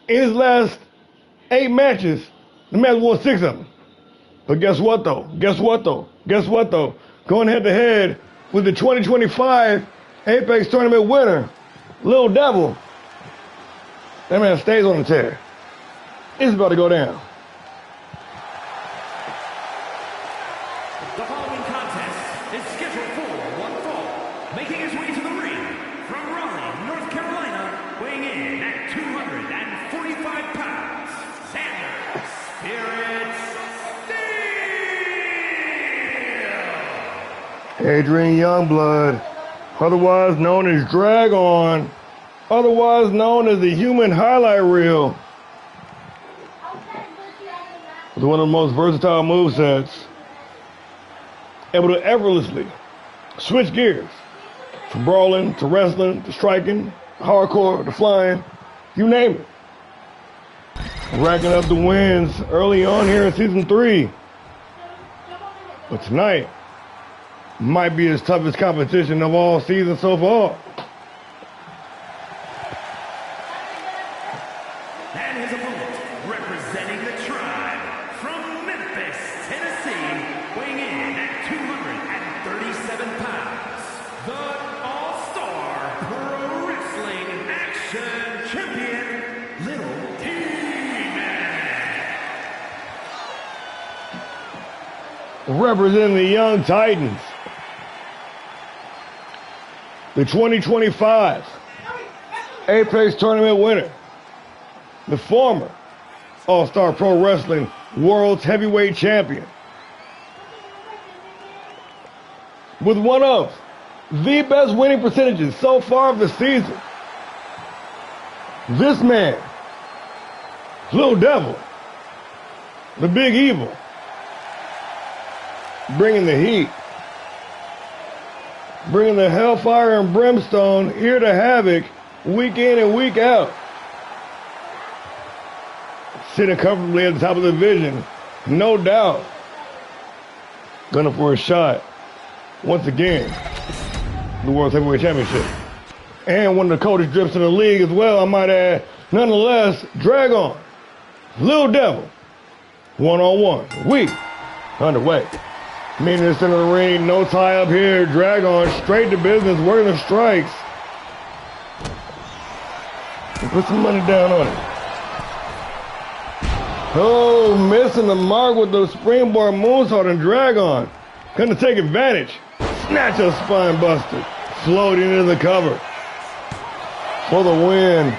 In his last 8 matches, the man won 6 of them. But guess what though? Going head to head with the 2025 Apex Tournament winner, Lil Devil. That man stays on the tear. It's about to go down. The following contest is scheduled for one fall. Making his way to the ring from Raleigh, North Carolina, weighing in at 245 pounds, Xander Spirit Steel! Adrian Youngblood, otherwise known as Dragon, otherwise known as the human highlight reel, with one of the most versatile movesets, able to effortlessly switch gears from brawling to wrestling to striking, hardcore to flying, you name it. Racking up the wins early on here in season 3. But tonight might be his toughest competition of all season so far. And his opponent, representing the tribe from Memphis, Tennessee, weighing in at 237 pounds, the ALLSTAR Pro Wrestling Action Champion, Little T-Man. Representing the Young Titans, the 2025 Apex Tournament winner, the former All-Star Pro Wrestling World's Heavyweight Champion, with one of the best winning percentages so far of the season. This man, Lil Devil, the Big Evil, bringing the heat, bringing the hellfire and brimstone here to HAVOK week in and week out. Sitting comfortably at the top of the division, no doubt. Gunning for a shot, once again, the World Heavyweight Championship. And one of the coldest drips in the league as well, I might add. Nonetheless, Dragon, Lil Devil, one-on-one, we underway. Meaning the center of the ring, no tie up here. Dragon straight to business, working the strikes. And put some money down on it. Oh, missing the mark with the springboard moonsault, and Dragon gonna take advantage. Snatch a spine buster, floating into the cover for the win.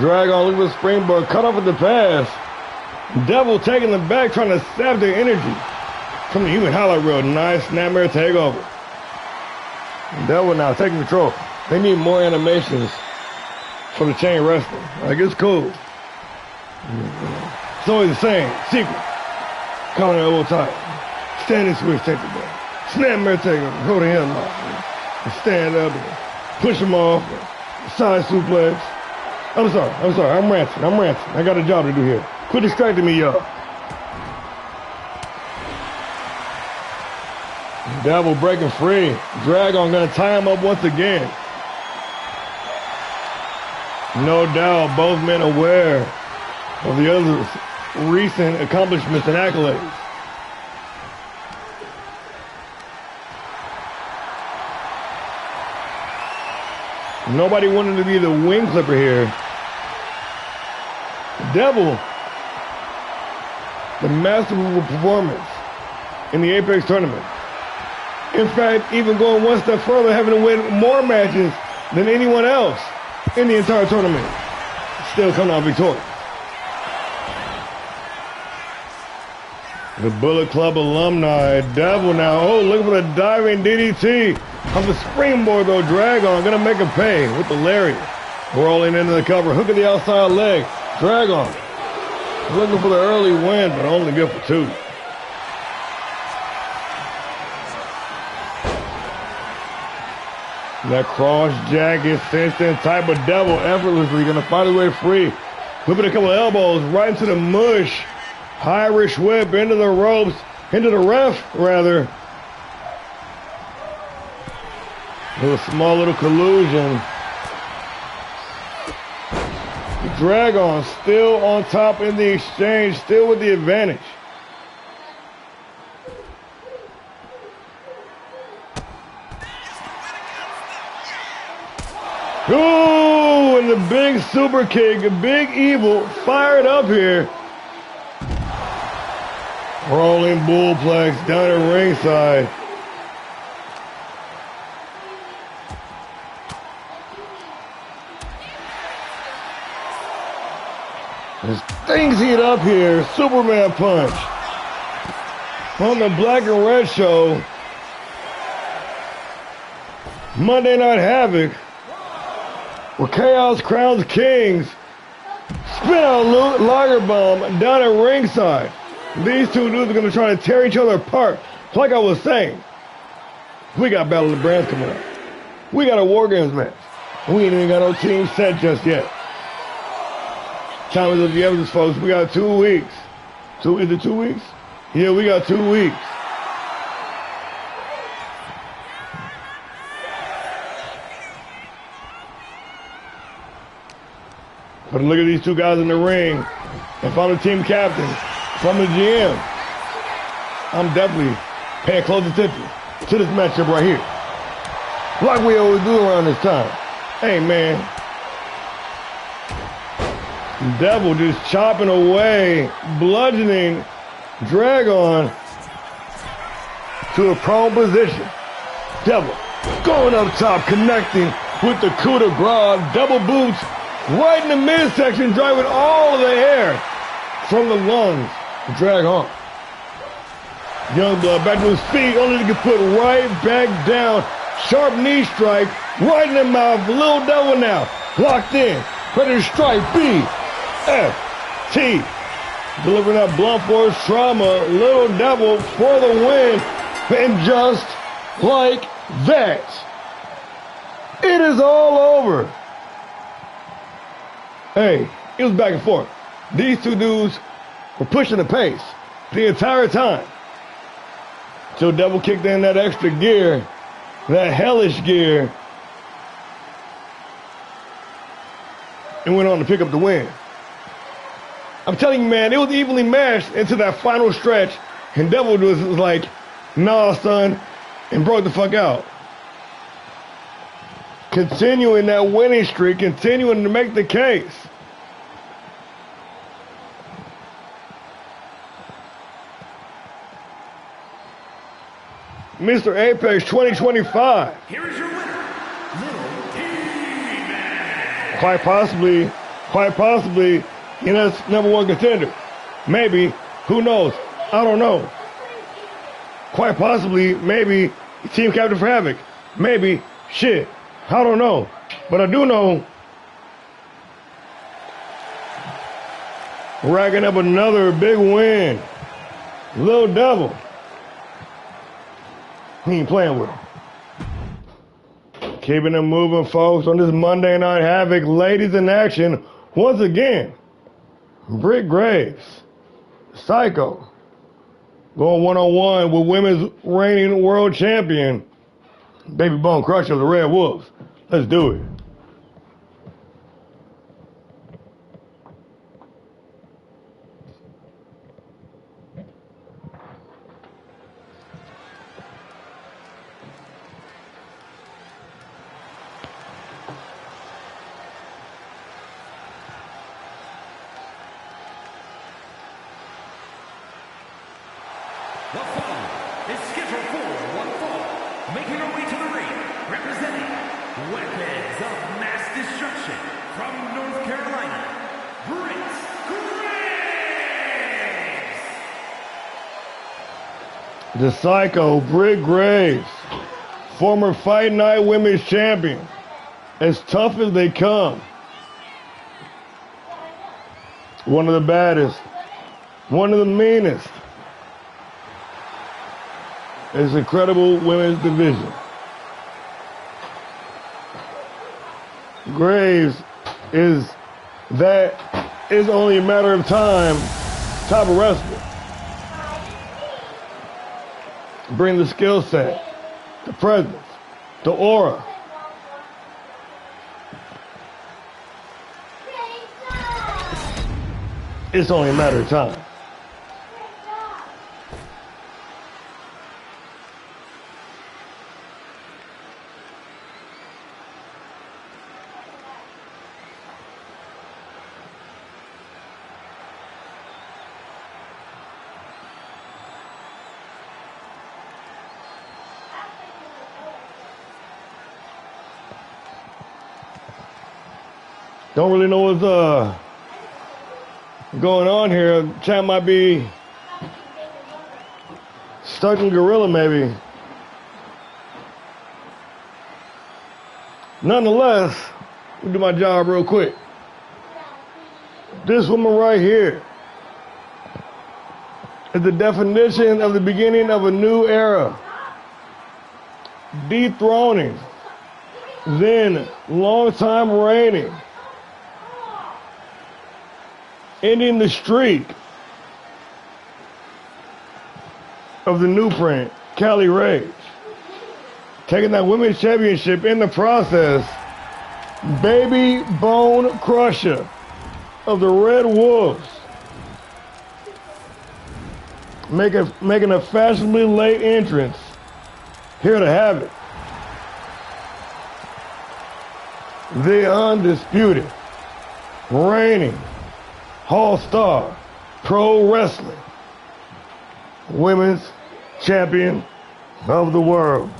Dragon, look at the springboard, cut off at the pass. Devil taking them back, trying to sap their energy from the human highlight reel. Nice snapmare takeover. Devil now taking control. They need more animations for the chain wrestling. Like, it's cool. It's always the same. Secret. Counter elbow tight. Standing switch, take the ball. Snapmare takeover. Hold the hand off. And stand up and push him off. Side suplex. I'm sorry. I'm ranting. I got a job to do here. Quit distracting me, y'all. Devil breaking free. Dragon gonna tie him up once again. No doubt, both men aware of the other's recent accomplishments and accolades. Nobody wanted to be the wing clipper here. Devil, the masterful performance in the Apex tournament. In fact, even going one step further, having to win more matches than anyone else in the entire tournament. Still coming out victorious. The Bullet Club alumni, Devil now. Oh, looking for the diving DDT. On the springboard, though, Dragon gonna make a pay with the lariat. Rolling into the cover, hook of the outside leg. Dragon looking for the early win, but only good for 2. That cross jack is cinched in tight, but Devil effortlessly gonna find his way free. Whipping a couple of elbows right into the mush. Irish whip into the ropes, into the ref, rather. A small little collusion. Dragon still on top in the exchange, still with the advantage. Ooh, and the big super kick, Big Evil fired up here. Rolling bullplex down at ringside. As things heat up here, Superman punch. On the Black and Red show, Monday Night Havoc, where Chaos crowns kings. Spin out Lager Bomb down at ringside. These two dudes are going to try to tear each other apart. Like I was saying, we got Battle of the Brands coming up. We got a War Games match. We ain't even got no team set just yet. Time is of the evidence, folks. We got 2 weeks. Is it 2 weeks? Yeah, we got 2 weeks. But look at these 2 guys in the ring. If I'm the team captain, if I'm the GM, I'm definitely paying close attention to this matchup right here. Like we always do around this time. Hey, man. Devil just chopping away, bludgeoning Dragon to a prone position. Devil going up top, connecting with the coup de grace, double boots right in the midsection, driving all of the air from the lungs to Dragon. Youngblood back to his feet, only to get put right back down. Sharp knee strike right in the mouth. Little Devil now locked in, ready to strike. B.F.T. delivering that blunt force trauma. Little Devil for the win. And just like that, it is all over. Hey, it was back and forth. These 2 dudes were pushing the pace the entire time. Till Devil kicked in that extra gear, that hellish gear, and went on to pick up the win. I'm telling you, man, it was evenly matched into that final stretch, and Devil was like, nah, son, and broke the fuck out. Continuing that winning streak, continuing to make the case. Mr. Apex 2025. Here is your winner, Little T-Man. Quite possibly, you know, that's #1 contender. Maybe, who knows? I don't know. Quite possibly, maybe, team captain for Havoc. Maybe, shit, I don't know. But I do know, racking up another big win. Little Devil. He ain't playing with him. Keeping it moving, folks, on this Monday Night Havoc. Ladies in action, once again. Britt Graves, Psycho, going one-on-one with women's reigning world champion, Baby Bone Crusher of the Red Wolves. Let's do it. The following is scheduled for one fall, making her way to the ring, representing Weapons of Mass Destruction from North Carolina, Britt Graves. The Psycho, Britt Graves, former Fight Night Women's Champion. As tough as they come. One of the baddest. One of the meanest. It's incredible women's division. Graves is only a matter of time type of wrestler. Bring the skill set, the presence, the aura. It's only a matter of time. Don't really know what's going on here. Champ might be stuck in Gorilla, maybe. Nonetheless, let me do my job real quick. This woman right here is the definition of the beginning of a new era. Dethroning, then long-time reigning, ending the streak of the new print, Cali Rage. Taking that women's championship in the process, Baby Bone Crusher of the Red Wolves. Making a fashionably late entrance here to HAVOK. The undisputed, reigning ALLSTAR Pro Wrestling Women's Champion of the World.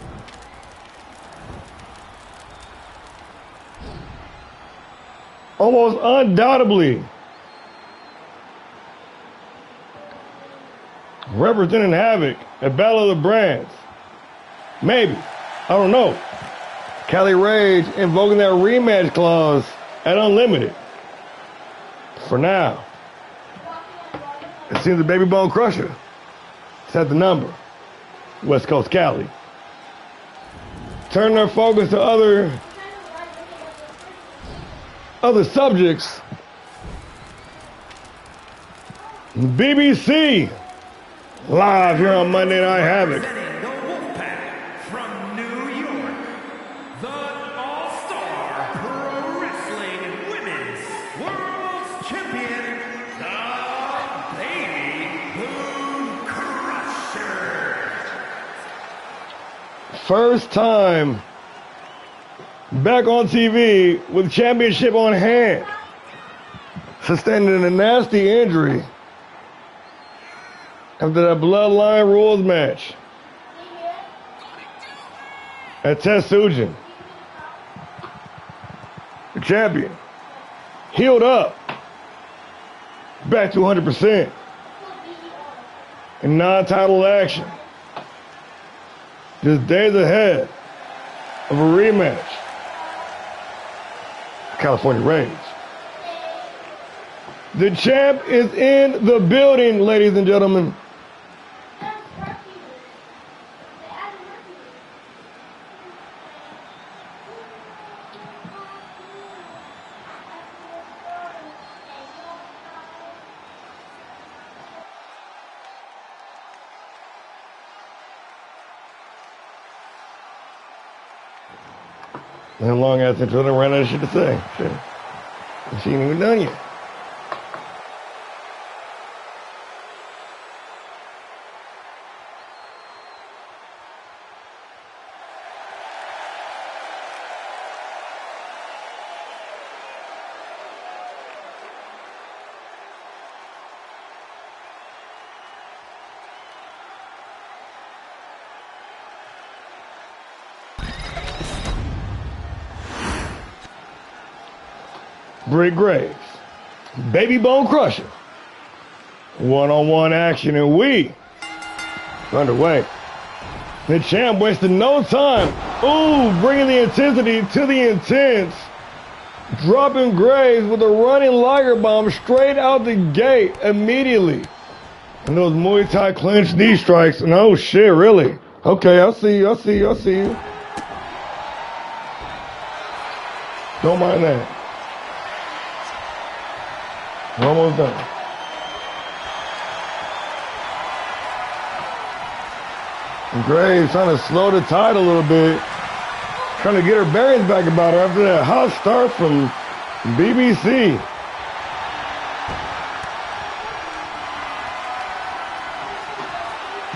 Almost undoubtedly representing HAVOK at Battle of the Brands. Maybe. I don't know. Cali Rage invoking that rematch clause at Unlimited. For now, it seems the Baby Bone Crusher set the number. West Coast Cali. Turn their focus to other subjects. BBC live here on Monday Night HAVOK. First time back on TV with championship on hand. Sustaining a nasty injury after that Bloodline Rules match at Tetsujin. The champion. Healed up. Back to 100%. In non-title action. Just days ahead of a rematch. California Rage. The champ is in the building, ladies and gentlemen. And long ass intro, I ran out of shit to say. Shit. She ain't even done yet. Britt Graves, Baby Bone Crusher, one-on-one action, and we underway. The champ wasted no time. Ooh, bringing the intensity to the intense. Dropping Graves with a running Liger bomb straight out the gate immediately. And those Muay Thai clinch knee strikes. And oh shit, really? Okay, I see you. Don't mind that. We're almost done. And Graves trying to slow the tide a little bit. Trying to get her bearings back about her after that hot start from BBC.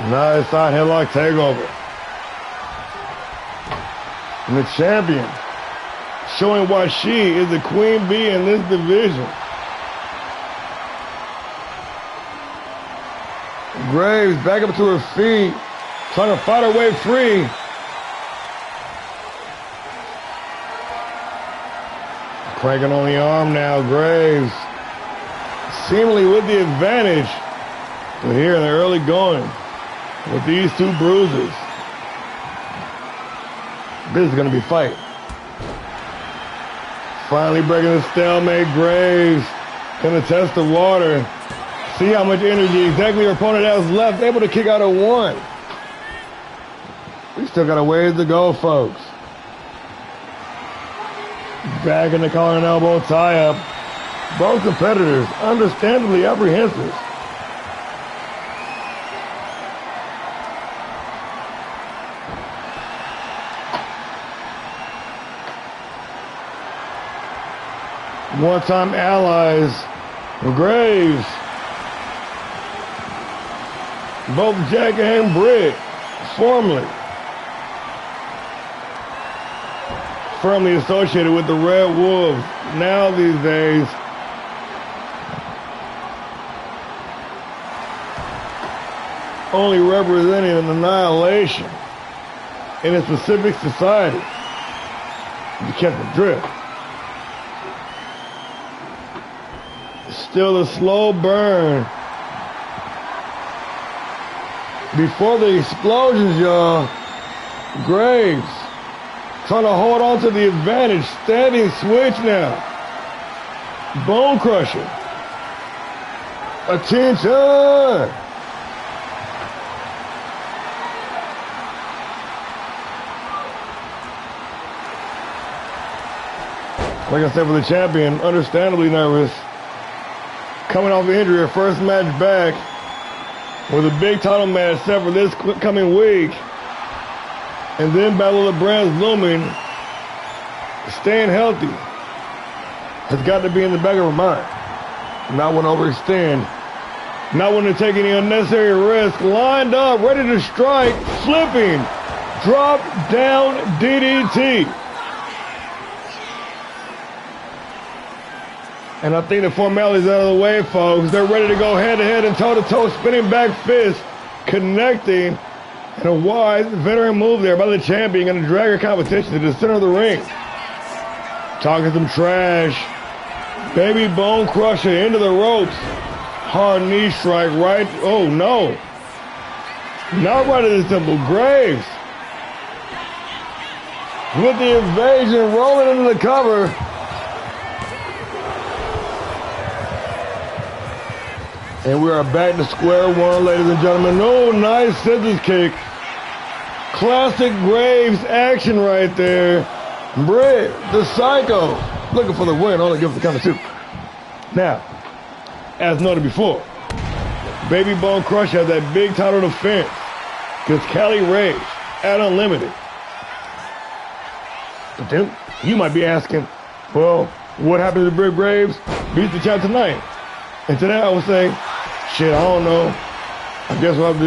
Nice side headlock takeover. And the champion showing why she is the queen bee in this division. Graves back up to her feet, trying to fight her way free. Cranking on the arm now, Graves. Seemingly with the advantage. But here in the early going, with these two bruises, this is going to be fight. Finally breaking the stalemate, Graves going to test the water. See how much energy exactly her opponent has left, able to kick out a one. We still got a ways to go, folks. Back in the collar and elbow tie-up. Both competitors understandably apprehensive. One-time allies, Graves. Both Jack and Britt, firmly associated with the Red Wolves. Now these days, only representing an annihilation in a specific society. You catch the drift. Still a slow burn. Before the explosions, y'all, Graves trying to hold on to the advantage. Standing switch now. Bone crusher. Attention. Like I said, for the champion, understandably nervous. Coming off the injury, her first match back with a big title match set for this coming week. And then Battle of the Brands looming. Staying healthy has got to be in the back of her mind. Not want to overextend. Not want to take any unnecessary risk. Lined up, ready to strike. Flipping. Drop down DDT. And I think the formality's out of the way, folks. They're ready to go head-to-head and toe-to-toe, spinning back fist, connecting. And a wise veteran move there by the champion, going to drag her competition to the center of the ring. Talking some trash. Baby bone crusher into the ropes. Hard knee strike right. Oh, no. Not right at the temple. Graves. With the invasion, rolling into the cover. And we are back to square one, ladies and gentlemen. Oh, nice scissors kick. Classic Graves action right there. Britt, the Psycho, looking for the win. Only give the count of two. Now, as noted before, Baby Bone Crush has that big title defense against Cali Rage at Unlimited. But then you might be asking, well, what happens to Britt Graves beats the champ tonight? And today I would say, shit, I don't know. I guess we'll have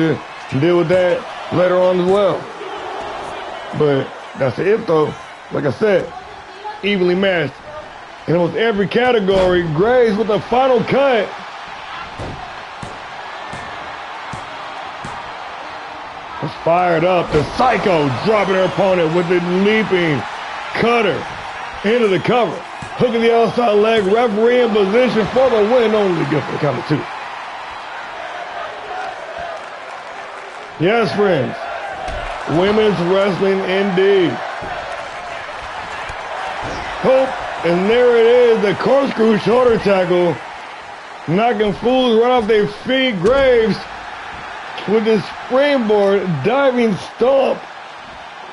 to deal with that later on as well. But that's the if though. Like I said, evenly matched in almost every category. Graves with the final cut. Was fired up. The Psycho dropping her opponent with the leaping cutter into the cover. Hooking the outside leg. Referee in position for the win. Only good for the count of two. Yes, friends. Women's wrestling indeed. Oh, and there it is, the corkscrew shoulder tackle. Knocking fools right off their feet. Graves with the springboard diving stomp.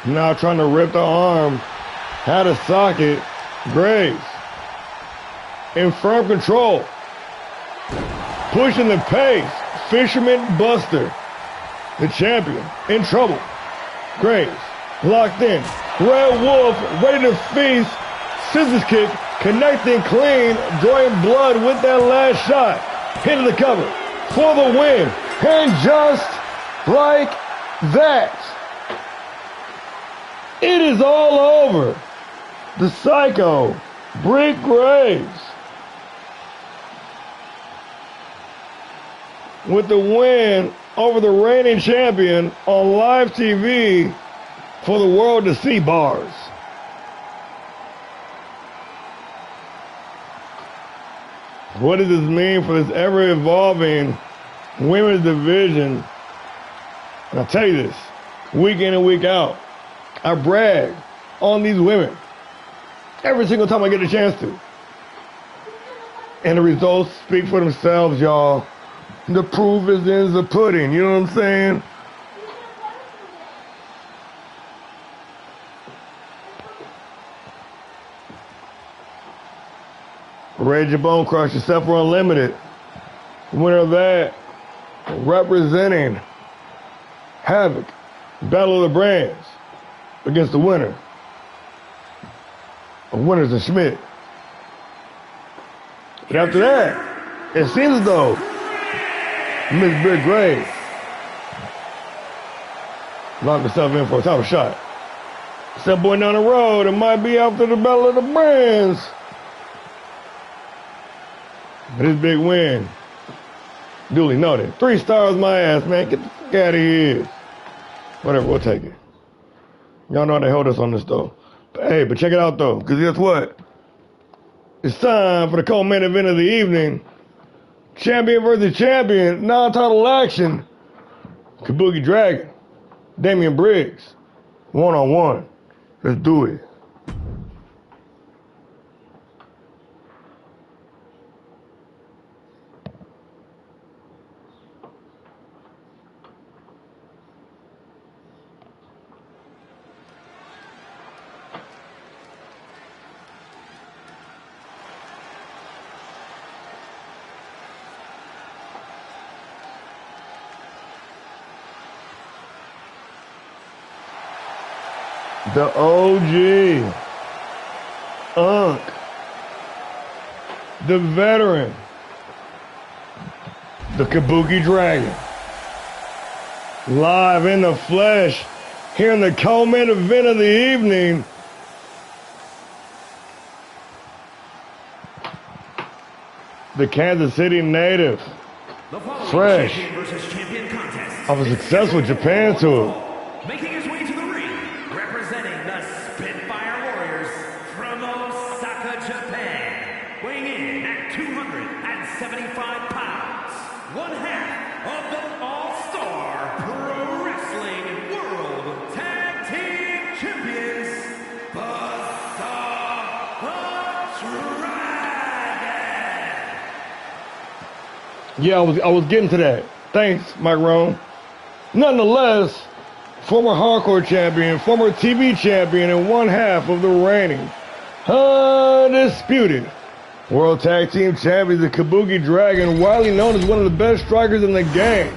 Now trying to rip the arm. Had a socket. Graves in firm control. Pushing the pace. Fisherman Buster. The champion in trouble. Graves locked in. Red Wolf ready to feast. Scissors kick. Connecting clean. Drawing blood with that last shot. Hitting the cover for the win. And just like that, it is all over. The Psycho, Britt Graves, with the win over the reigning champion on live TV for the world to see. Bars. What does this mean for this ever-evolving women's division? And I'll tell you this, week in and week out, I brag on these women every single time I get a chance to. And the results speak for themselves, y'all. The proof is in the pudding, you know what I'm saying? Rage Your Bone Crusher, Sephora Unlimited. Winner of that, representing HAVOK, Battle of the Brands, against the winner of Winners and Schmidt. But after that, it seems as though Miss Britt Graves locked herself in for a title shot. Step boy down the road, it might be after the Battle of the Brands. But his big win, duly noted. 3 stars my ass, man. Get the fuck out of here. Whatever, we'll take it. Y'all know how they hold us on this, though. But check it out, though, because guess what? It's time for the co-main event of the evening. Champion versus champion, non-title action. Kabuki Dragon, Damian Briggs, one-on-one. Let's do it. The OG, Unk, the veteran, the Kabuki Dragon, live in the flesh, here in the co-main event of the evening. The Kansas City native, fresh off a successful Japan tour. Making his way to the ring, representing the Spitfire Warriors from Osaka, Japan, weighing in at 275 pounds, one half of the All-Star Pro Wrestling World Tag Team Champions, the Dragon. Yeah, I was getting to that. Thanks, Mike Rome. Nonetheless, former hardcore champion, former TV champion, and one half of the reigning, undisputed World Tag Team Champions, the Kabuki Dragon, widely known as one of the best strikers in the game.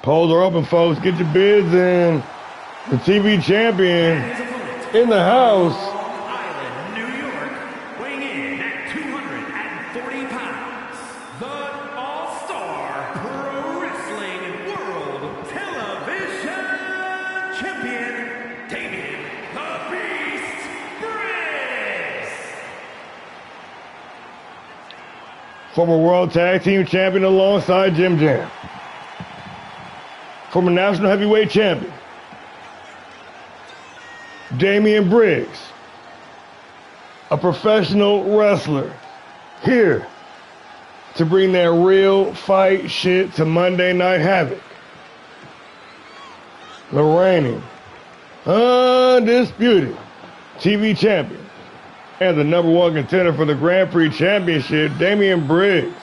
Polls are open, folks. Get your bids in. The TV champion in the house. Island, New York, weighing in at 240 pounds, the All-Star Pro Wrestling World Television Champion, Damian the Beast Briggs. Former World Tag Team Champion alongside Jim Jam. Former National Heavyweight Champion, Damian Briggs. a professional wrestler, here to bring that real fight shit to Monday Night Havoc. The reigning, undisputed TV champion and the #1 contender for the Grand Prix Championship, Damian Briggs.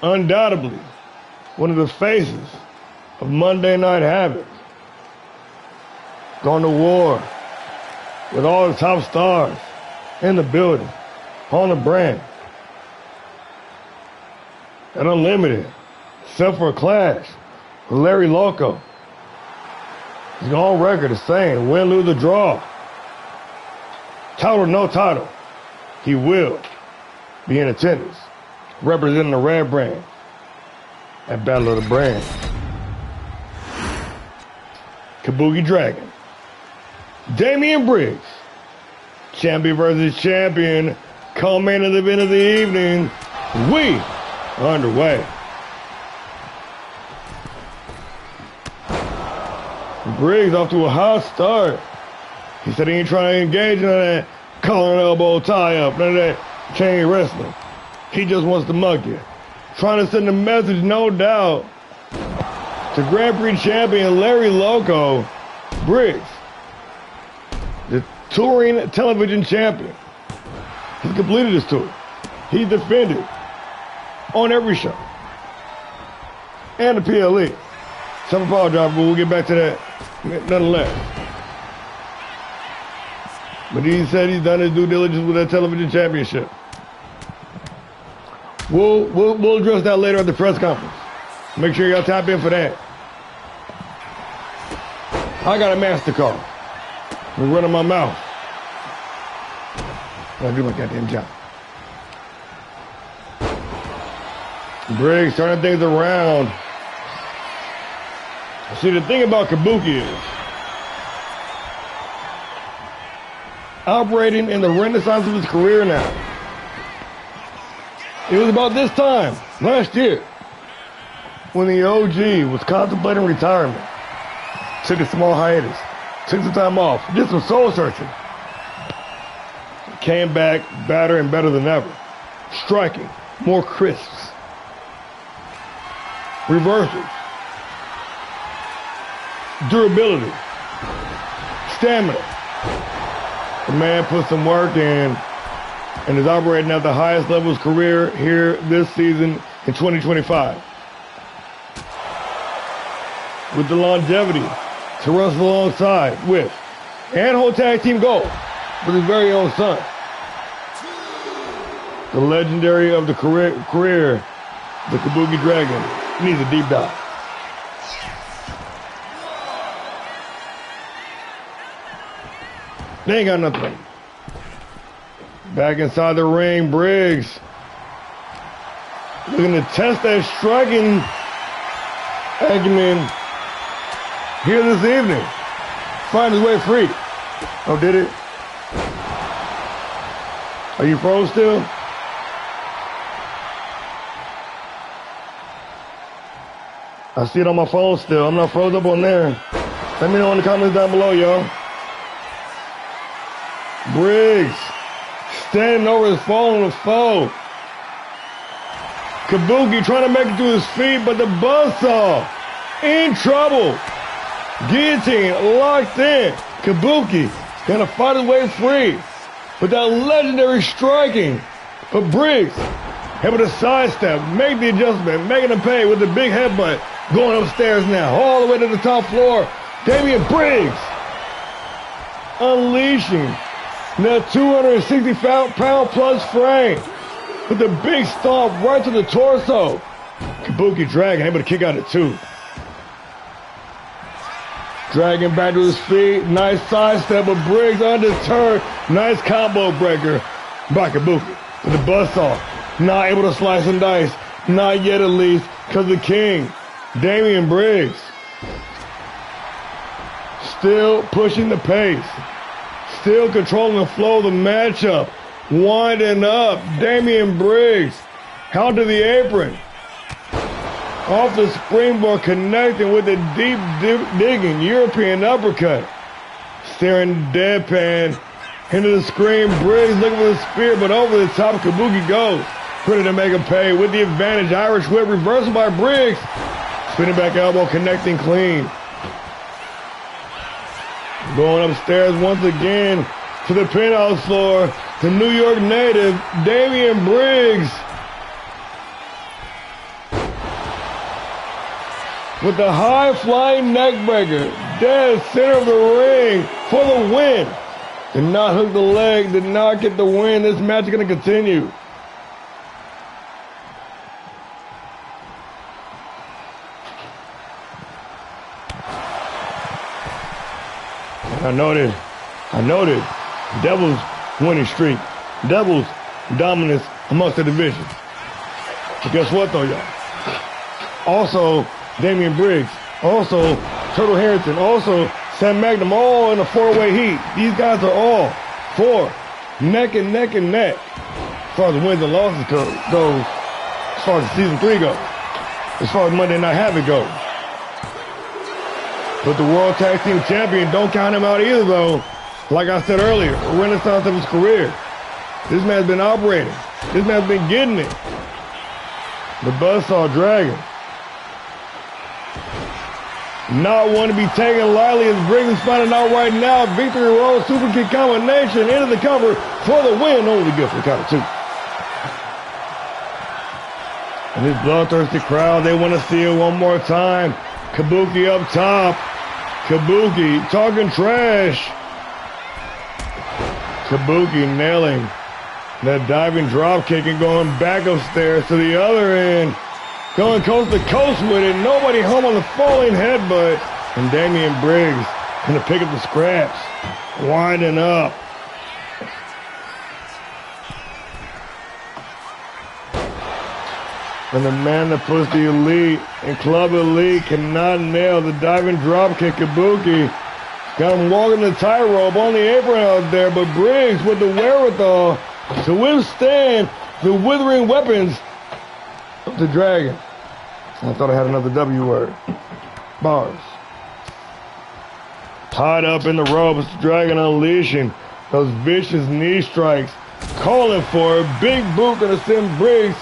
Undoubtedly, one of the faces of Monday Night Havoc. Gone to war with all the top stars in the building, on the brand. And Unlimited, except for a clash with Larry Loco. He's on record as saying, win, lose, or draw. Title or no title, he will be in attendance, representing the red brand at Battle of the Brand. Kabuki Dragon. Damian Briggs, champion versus champion, co-main event of the evening. We are underway. Briggs off to a hot start. He said he ain't trying to engage in that collar and elbow tie-up, none of that chain wrestling. He just wants to mug you. Trying to send a message, no doubt, to Grand Prix champion Larry Loco. Briggs, the touring television champion. He's completed his tour. He's defended on every show. And the PLE. Some apologize, but we'll get back to that nonetheless. But he said he's done his due diligence with that television championship. We'll address that later at the press conference. Make sure y'all tap in for that. I got a master call. I'm running my mouth. I gotta do my goddamn job. Briggs turning things around. See, the thing about Kabuki is, operating in the renaissance of his career now. It was about this time, last year, when the OG was contemplating retirement. Took a small hiatus, took some time off, did some soul searching. Came back better and better than ever. Striking, more crisps. Reversals. Durability. Stamina. The man put some work in and is operating at the highest level of his career here this season in 2025. With the longevity to wrestle alongside with and hold tag team gold with his very own son. The legendary of the career, the Kabuki Dragon, needs a deep dive. They ain't got nothing. Back inside the ring, Briggs looking to test that striking acumen here this evening. Find his way free. Oh, did it? Are you froze still? I see it on my phone still. I'm not froze up on there. Let me know in the comments down below, y'all. Briggs standing over his phone with foe. Kabuki trying to make it to his feet, but the buzzsaw in trouble. Guillotine locked in. Kabuki gonna fight his way free with that legendary striking. But Briggs able to sidestep, make the adjustment, making him pay with the big headbutt. Going upstairs now, all the way to the top floor. Damian Briggs unleashing that 260-pound plus frame with a big stomp right to the torso. Kabuki Dragon able to kick out at 2. Dragon back to his feet. Nice sidestep, but Briggs undeterred. Nice combo breaker by Kabuki with the buzzsaw. Not able to slice and dice. Not yet, at least, because the king, Damian Briggs, still pushing the pace. Still controlling the flow of the matchup. Winding up. Damian Briggs out to the apron. Off the springboard, connecting with a deep digging European uppercut. staring deadpan into the screen. Briggs looking for the spear, but over the top, Kabuki goes. Ready to make him pay with the advantage. Irish whip reversal by Briggs. Spinning back elbow, connecting clean. Going upstairs once again to the penthouse floor. The New York native, Damian Briggs. With the high-flying neckbreaker. Dead center of the ring for the win. Did not hook the leg, did not get the win. This match is going to continue. I noted Devils winning streak. Devils dominance amongst the division. But guess what though, y'all? Also, Damian Briggs. Also, Turtle Harrington. Also, Sam Magnum, all in a four-way heat. These guys are all four, neck and neck and neck. As far as the wins and losses goes, as far as season 3 goes, as far as Monday Night Havoc goes. But the World Tag Team Champion, don't count him out either, though. Like I said earlier, a renaissance of his career. This man's been operating. This man's been getting it. The Buzzsaw Dragon. Not one to be taken lightly as Briggs is finding out right now. Victory Road Super Kick combination into the cover for the win. Only good for the count of 2. And this bloodthirsty crowd, they want to see it one more time. Kabuki up top. Kabuki talking trash. Kabuki nailing that diving drop kick and going back upstairs to the other end. Going coast to coast with it. Nobody home on the falling headbutt. And Damian Briggs gonna pick up the scraps. Winding up. And the man that puts the Elite and Club Elite cannot nail the diving dropkick. Kabuki got him walking the tightrope on the apron out there, but Briggs with the wherewithal to withstand the withering weapons of the Dragon. I thought I had another W word. Bars. Tied up in the ropes, the Dragon unleashing those vicious knee strikes, calling for a big boot gonna send Briggs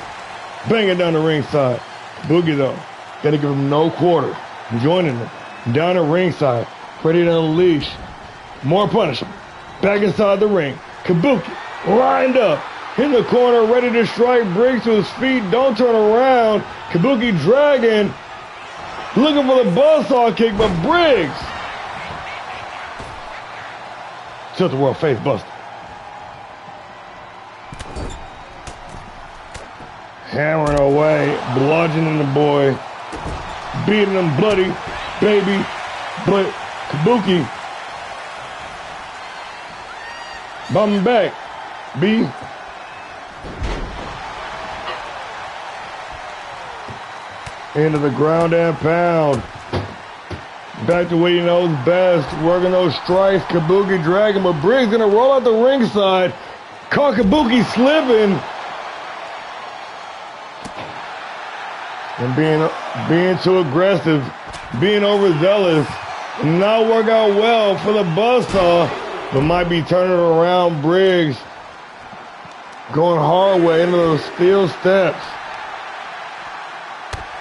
banging down the ringside. Boogie though, gotta give him no quarter. Joining him down the ringside, ready to unleash more punishment. Back inside the ring, Kabuki lined up in the corner, ready to strike Briggs to his feet. Don't turn around. Kabuki Dragon looking for the buzzsaw kick, but Briggs tilt the world face buster. Hammering away, bludgeoning the boy, beating him bloody, baby. But Kabuki bumming back, B. Into the ground and pound. Back to what he knows best, working those strikes. Kabuki Dragon, but Briggs gonna roll out the ringside. Caught Kabuki slipping. And being too aggressive, being overzealous, not work out well for the buzzsaw, but might be turning around. Briggs going hard way into those steel steps.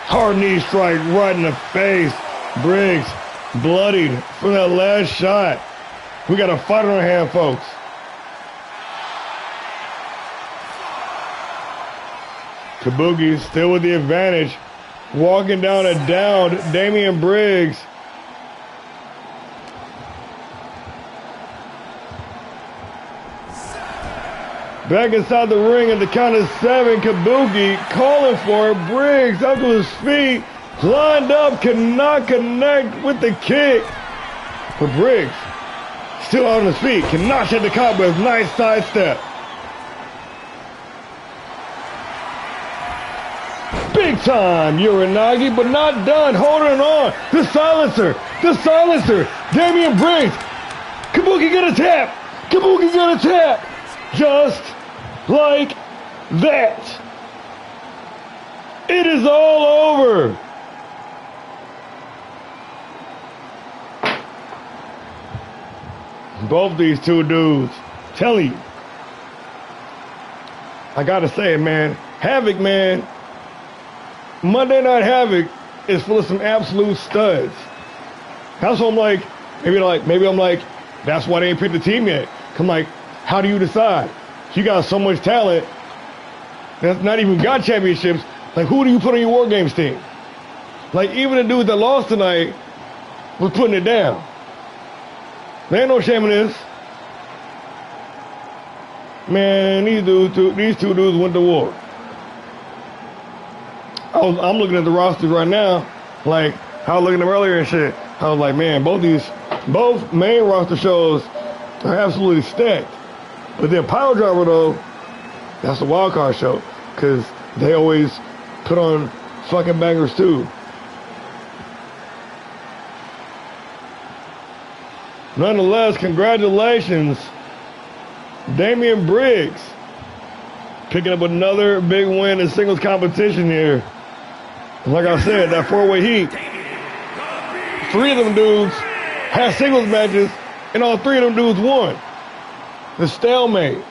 Hard knee strike right in the face. Briggs bloodied from that last shot. We got a fight on our hand, folks. Kabuki still with the advantage. Walking down a downed Damian Briggs. Back inside the ring at the count of 7. Kabuki calling for it. Briggs up to his feet. Lined up, cannot connect with the kick. But Briggs still on his feet. Cannot shed the cobwebs. Nice sidestep. Big time Uranagi, but not done. Holding on. The silencer. Damian Briggs. Kabuki gonna tap. Kabuki gonna tap. Just like that. It is all over. Both these two dudes. Telling you. I gotta say it, man. HAVOK, man. Monday Night HAVOK is full of some absolute studs. That's what I'm like. Maybe I'm like, that's why they ain't picked the team yet. I'm like, how do you decide? You got so much talent that's not even got championships. Like, who do you put on your War Games team? Like, even the dude that lost tonight was putting it down. There ain't no shame in this. Man, these two dudes went to war. I'm looking at the rosters right now, like I was looking at them earlier and shit. I was like, man, both main roster shows are absolutely stacked. But then Power Driver though, that's the wild card show, because they always put on fucking bangers too. Nonetheless, congratulations, Damian Briggs, picking up another big win in singles competition here. Like I said, that four-way heat, 3 of them dudes had singles matches, and all 3 of them dudes won. The stalemate.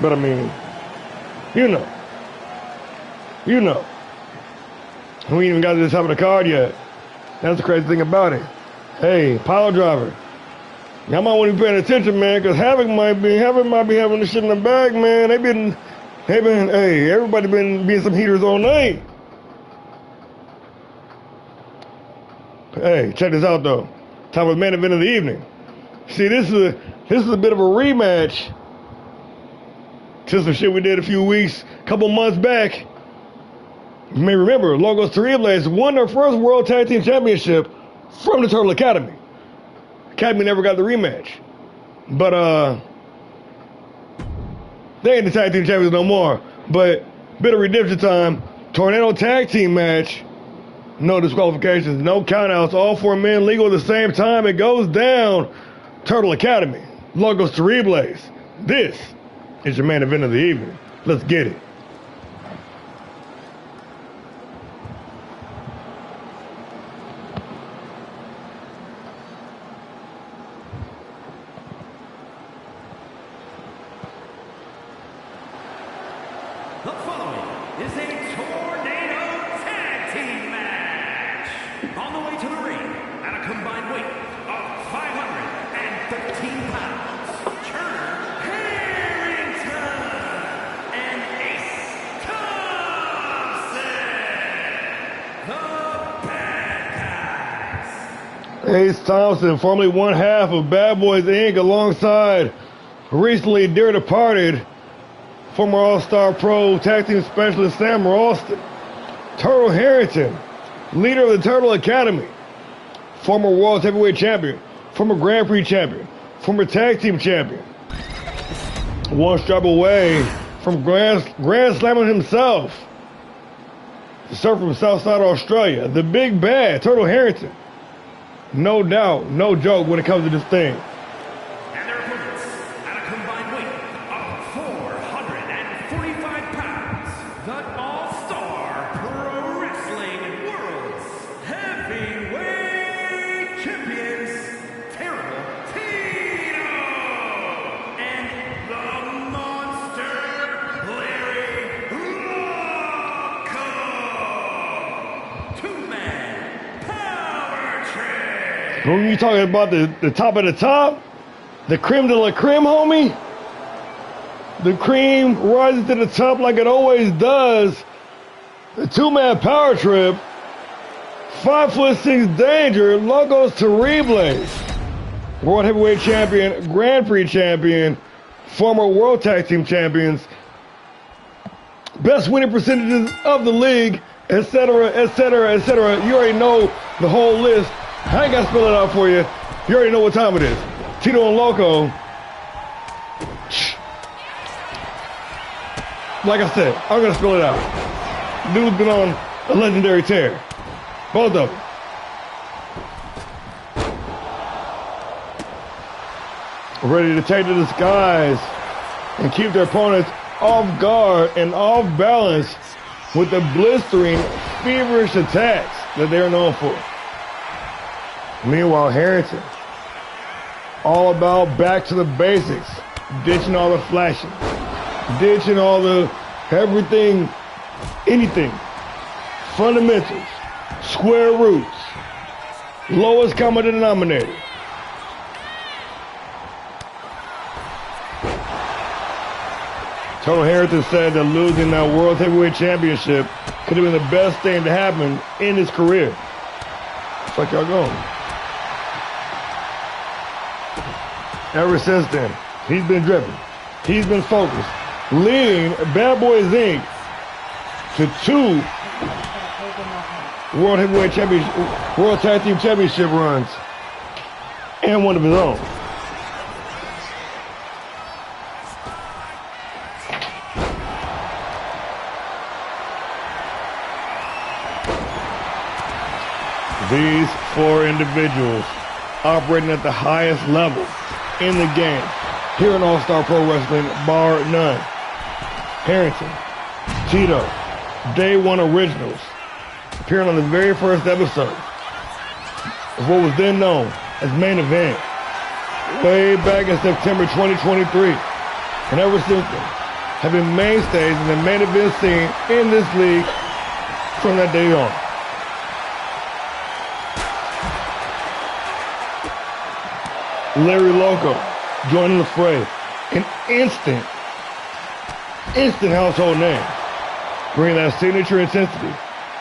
But I mean, you know. We ain't even got to this top of the card yet. That's the crazy thing about it. Hey, Power Driver, y'all might want to be paying attention, man, because HAVOK might be having the shit in the bag, man. Hey, everybody been being some heaters all night. Hey, check this out though. Time for the main event of the evening. See, this is a bit of a rematch to some shit we did a couple months back. You may remember, Logos Terribles won their first World Tag Team Championship from the Turtle Academy. Academy never got the rematch. But, they ain't the Tag Team Champions no more. But, bit of redemption time. Tornado Tag Team match. No disqualifications, no countouts. All 4 men legal at the same time. It goes down. Turtle Academy. Logos Terribles. This is your main event of the evening. Let's get it. The following is a Tornado Tag Team match. On the way to the ring, at a combined weight of 513 pounds, Turner Harrington and Ace Thompson, the Bad Guys. Ace Thompson, formerly one half of Bad Boys Inc., alongside recently dear departed former All-Star Pro Tag Team Specialist Sam Ralston. Turtle Harrington, leader of the Turtle Academy, former World Heavyweight Champion, former Grand Prix Champion, former Tag Team Champion. One strap away from Grand Slamming himself. The surfer from Southside Australia, the big bad Turtle Harrington. No doubt, no joke when it comes to this thing. And their opponents, at a combined weight of 445 pounds, the All-Star Pro Wrestling World's Heavyweight Champions, Terrible Tito, and the Monster, Larry Loco. 2-man power trip. When you talking about the top of the top, the creme de la creme, homie, the cream rises to the top like it always does. The 2-man power trip, 5'6" Danger, Logos Terribles, World Heavyweight Champion, Grand Prix Champion, former World Tag Team Champions, best winning percentages of the league, etc., etc., etc. You already know the whole list. I ain't got to spell it out for you. You already know what time it is. Tito and Loco. Like I said, I'm going to spell it out. Dude's been on a legendary tear. Both of them. Ready to take to the skies and keep their opponents off guard and off balance with the blistering, feverish attacks that they are known for. Meanwhile, Harrington, all about back to the basics, ditching all the flashing, ditching all the everything, anything, fundamentals, square roots, lowest common denominator. Total Harrington said that losing that World Heavyweight Championship could have been the best thing to happen in his career. It's like y'all going. Ever since then, he's been driven. He's been focused, leading Bad Boys Inc. to 2 World Heavyweight Championship, World Tag Team Championship runs, and one of his own. These 4 individuals operating at the highest level in the game here in All-Star Pro Wrestling, bar none. Harrington, Tito, Day One Originals, appearing on the very first episode of what was then known as Main Event, way back in September 2023, and ever since then have been mainstays in the main event scene in this league from that day on. Larry Loco joining the fray, an instant household name, bringing that signature intensity,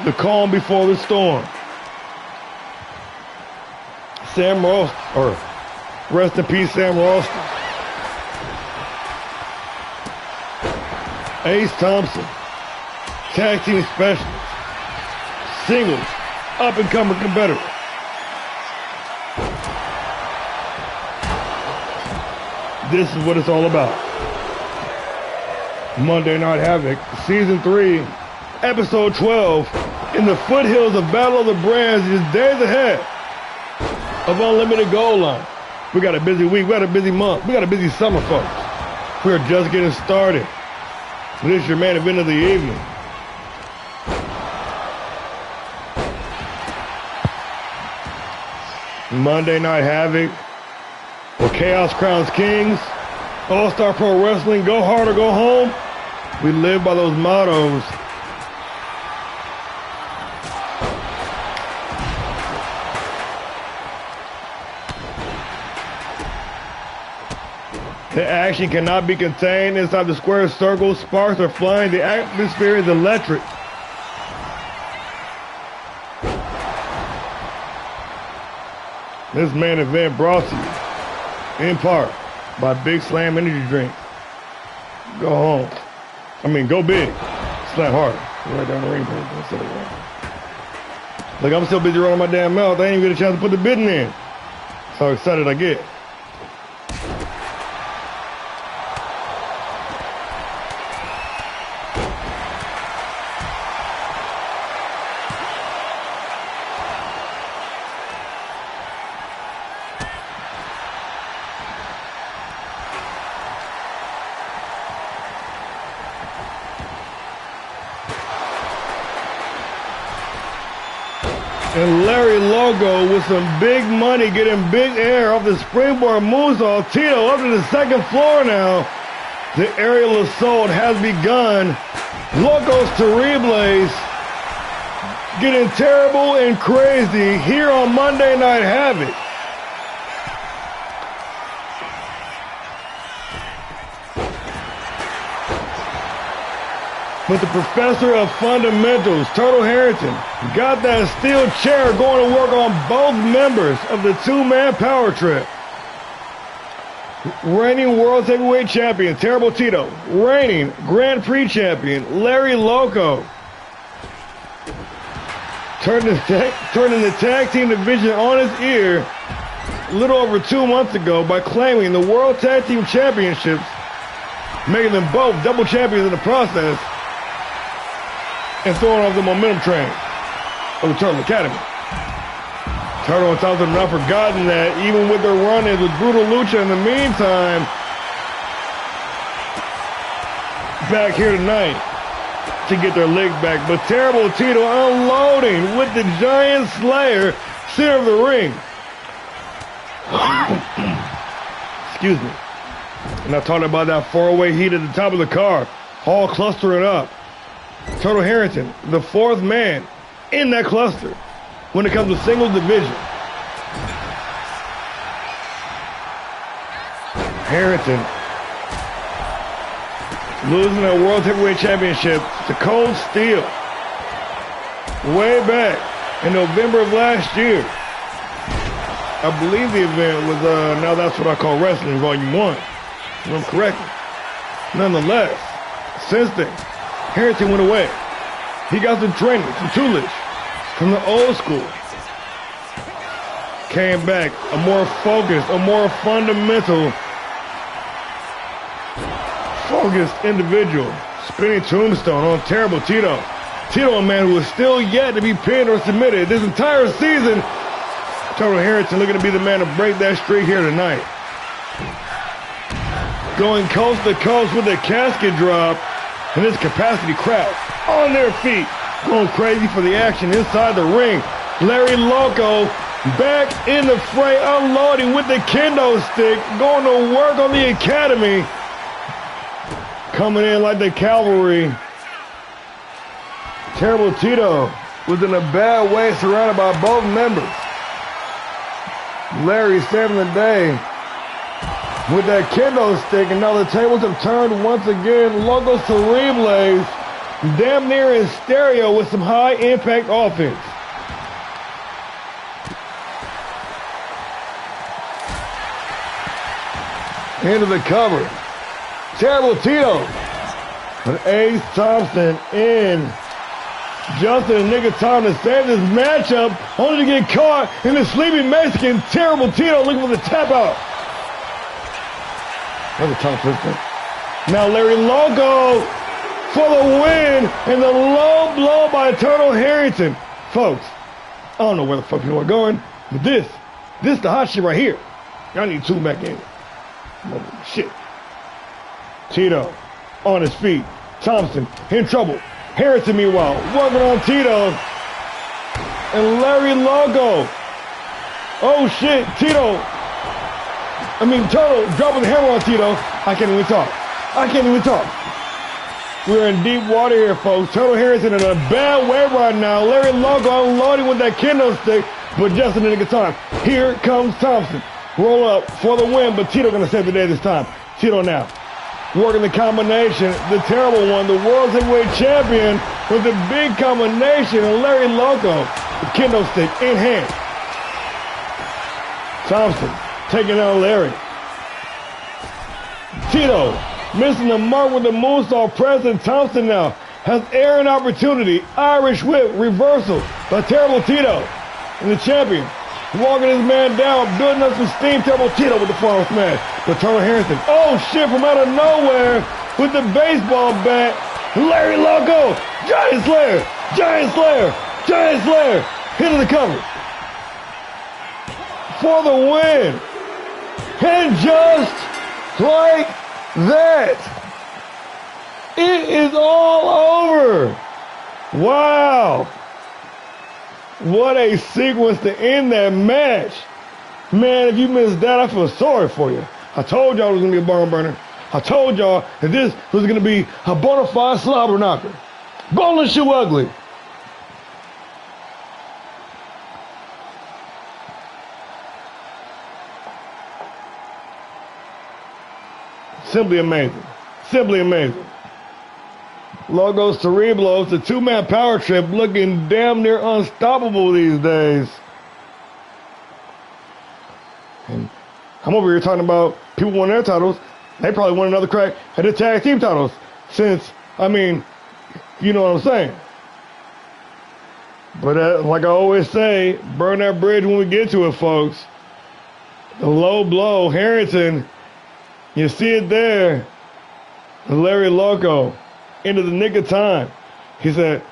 the calm before the storm. Sam Ralston, or rest in peace Sam Ralston. Ace Thompson, tag team specialist, singles, up and coming competitor. This is what it's all about. Monday Night Havoc, Season 3, Episode 12, in the foothills of Battle of the Brands, is days ahead of Unlimited Gold Line. We got a busy week, we got a busy month, we got a busy summer, folks. We are just getting started. This is your main event of the evening. Monday Night Havoc, where Chaos crowns kings, All-Star Pro Wrestling, go hard or go home. We live by those mottos. The action cannot be contained inside the square circle. Sparks are flying. The atmosphere is electric. This main event brought to you, in part, by Big Slam Energy Drink. Go home. Go big. Slam hard. Right down the ring. Like, I'm still busy running my damn mouth. I ain't even get a chance to put the bidding in. That's how excited I get. And Larry Logo with some big money getting big air off the springboard moonsault. Tito up to the second floor now. The aerial assault has begun. Locos Terribles getting terrible and crazy here on Monday Night Havoc. But the professor of fundamentals, Turtle Harrington, got that steel chair going to work on both members of the two-man power trip. Reigning World Heavyweight Champion, Terrible Tito. Reigning Grand Prix Champion, Larry Loco. Turning the tag team division on its ear a little over 2 months ago by claiming the World Tag Team Championships, making them both double champions in the process, and throwing off the momentum train of the Turtle Academy. Turtle and Thompson have not forgotten that, even with their run-ins with Brutal Lucha in the meantime, back here tonight to get their legs back. But Terrible Tito unloading with the Giant Slayer, center of the ring. Excuse me. And I talked about that 4-way heat at the top of the card, all clustering up. Turtle Harrington, the 4th man in that cluster when it comes to singles division. Harrington losing that World Heavyweight Championship to Cold Steel way back in November of last year. I believe the event was, now that's what I call wrestling, Volume 1, if I'm correct. Nonetheless, since then, Harrington went away. He got some training, some toolage from the old school. Came back a more focused, a more fundamental, focused individual. Spinning tombstone on Terrible Tito. Tito, a man who is still yet to be pinned or submitted this entire season. Turtle Harrington looking to be the man to break that streak here tonight. Going coast to coast with a casket drop, and this capacity crowd on their feet, going crazy for the action inside the ring. Larry Loco back in the fray, unloading with the kendo stick, going to work on the academy. Coming in like the cavalry. Terrible Tito was in a bad way, surrounded by both members. Larry saving the day with that kendo stick, and now the tables have turned once again. Logos Terribles, damn near in stereo with some high impact offense. Into the cover. Terrible Tito. But Ace Thompson in just in the nick of time to save this matchup, only to get caught in the sleeping Mexican. Terrible Tito looking for the tap out. Another tongue twister. Now Larry Loco for the win, and the low blow by Turtle Harrington. Folks, I don't know where the fuck people are going, but this the hot shit right here. Y'all need to tune back in. Shit. Tito on his feet. Thompson in trouble. Harrington, meanwhile, working on Tito. And Larry Loco. Oh shit, Turtle dropping the hammer on Tito. I can't even talk. We're in deep water here, folks. Turtle Harrington in a bad way right now. Larry Loco unloading with that kendo stick, but just in the nick of time. Here comes Thompson. Roll up for the win, but Tito gonna save the day this time. Tito now working the combination, the terrible one, the World Heavyweight Champion with the big combination, and Larry Loco, the kendo stick in hand. Thompson taking out Larry. Tito missing the mark with the moonsault press, and Thompson now has air and opportunity. Irish whip reversal by Terrible Tito, and the champion walking his man down, building up some steam. Terrible Tito with the final smash. But Turtle Harrington, oh shit, from out of nowhere with the baseball bat. Larry Loco, Giant Slayer, into the cover for the win. And just like that, it is all over. Wow. What a sequence to end that match. Man, if you missed that, I feel sorry for you. I told y'all it was going to be a barn burner. I told y'all that this was going to be a bona fide slobber knocker. Bowling shoe ugly. Simply amazing. Simply amazing. Logos Cerebros, the two-man power trip, looking damn near unstoppable these days. And I'm over here talking about people winning their titles. They probably want another crack at the tag team titles. Since, I mean, you know what I'm saying. But like I always say, burn that bridge when we get to it, folks. The low blow, Harrington, you see it there. Larry Loco, into the nick of time. He said,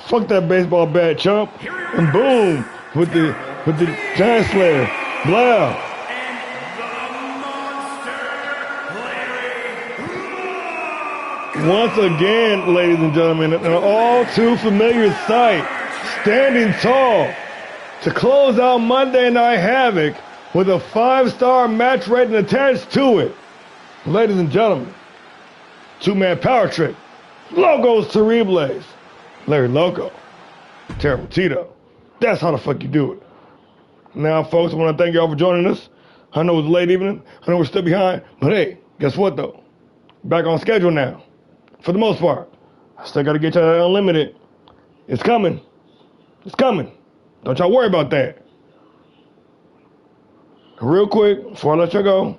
fuck that baseball bat, chump. And boom, with the Giant Slayer. Blah. Once again, ladies and gentlemen, an all too familiar sight, standing tall to close out Monday Night Havoc with a 5-star match rating attached to it. Ladies and gentlemen, two-man power trip, Logos Terribles, Larry Loco, Terrible Tito. That's how the fuck you do it. Now, folks, I want to thank y'all for joining us. I know it's a late evening. I know we're still behind. But hey, guess what, though? Back on schedule now. For the most part. I still got to get to that unlimited. It's coming. It's coming. Don't y'all worry about that. Real quick, before I let y'all go,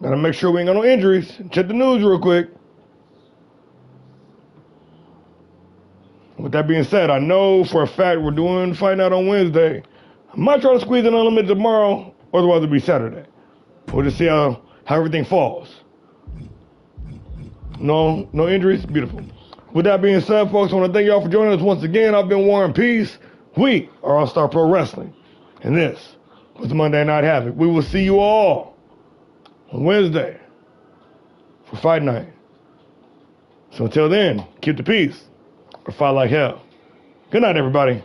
got to make sure we ain't got no injuries. Check the news real quick. With that being said, I know for a fact we're doing Fight Night on Wednesday. I might try to squeeze in unlimited tomorrow, otherwise it'll be Saturday. We'll just see how everything falls. No injuries? Beautiful. With that being said, folks, I want to thank y'all for joining us once again. I've been Warren Peace. We are All-Star Pro Wrestling. And this was the Monday Night Havoc. We will see you all on Wednesday for Fight Night. So until then, keep the peace or fight like hell. Good night, everybody.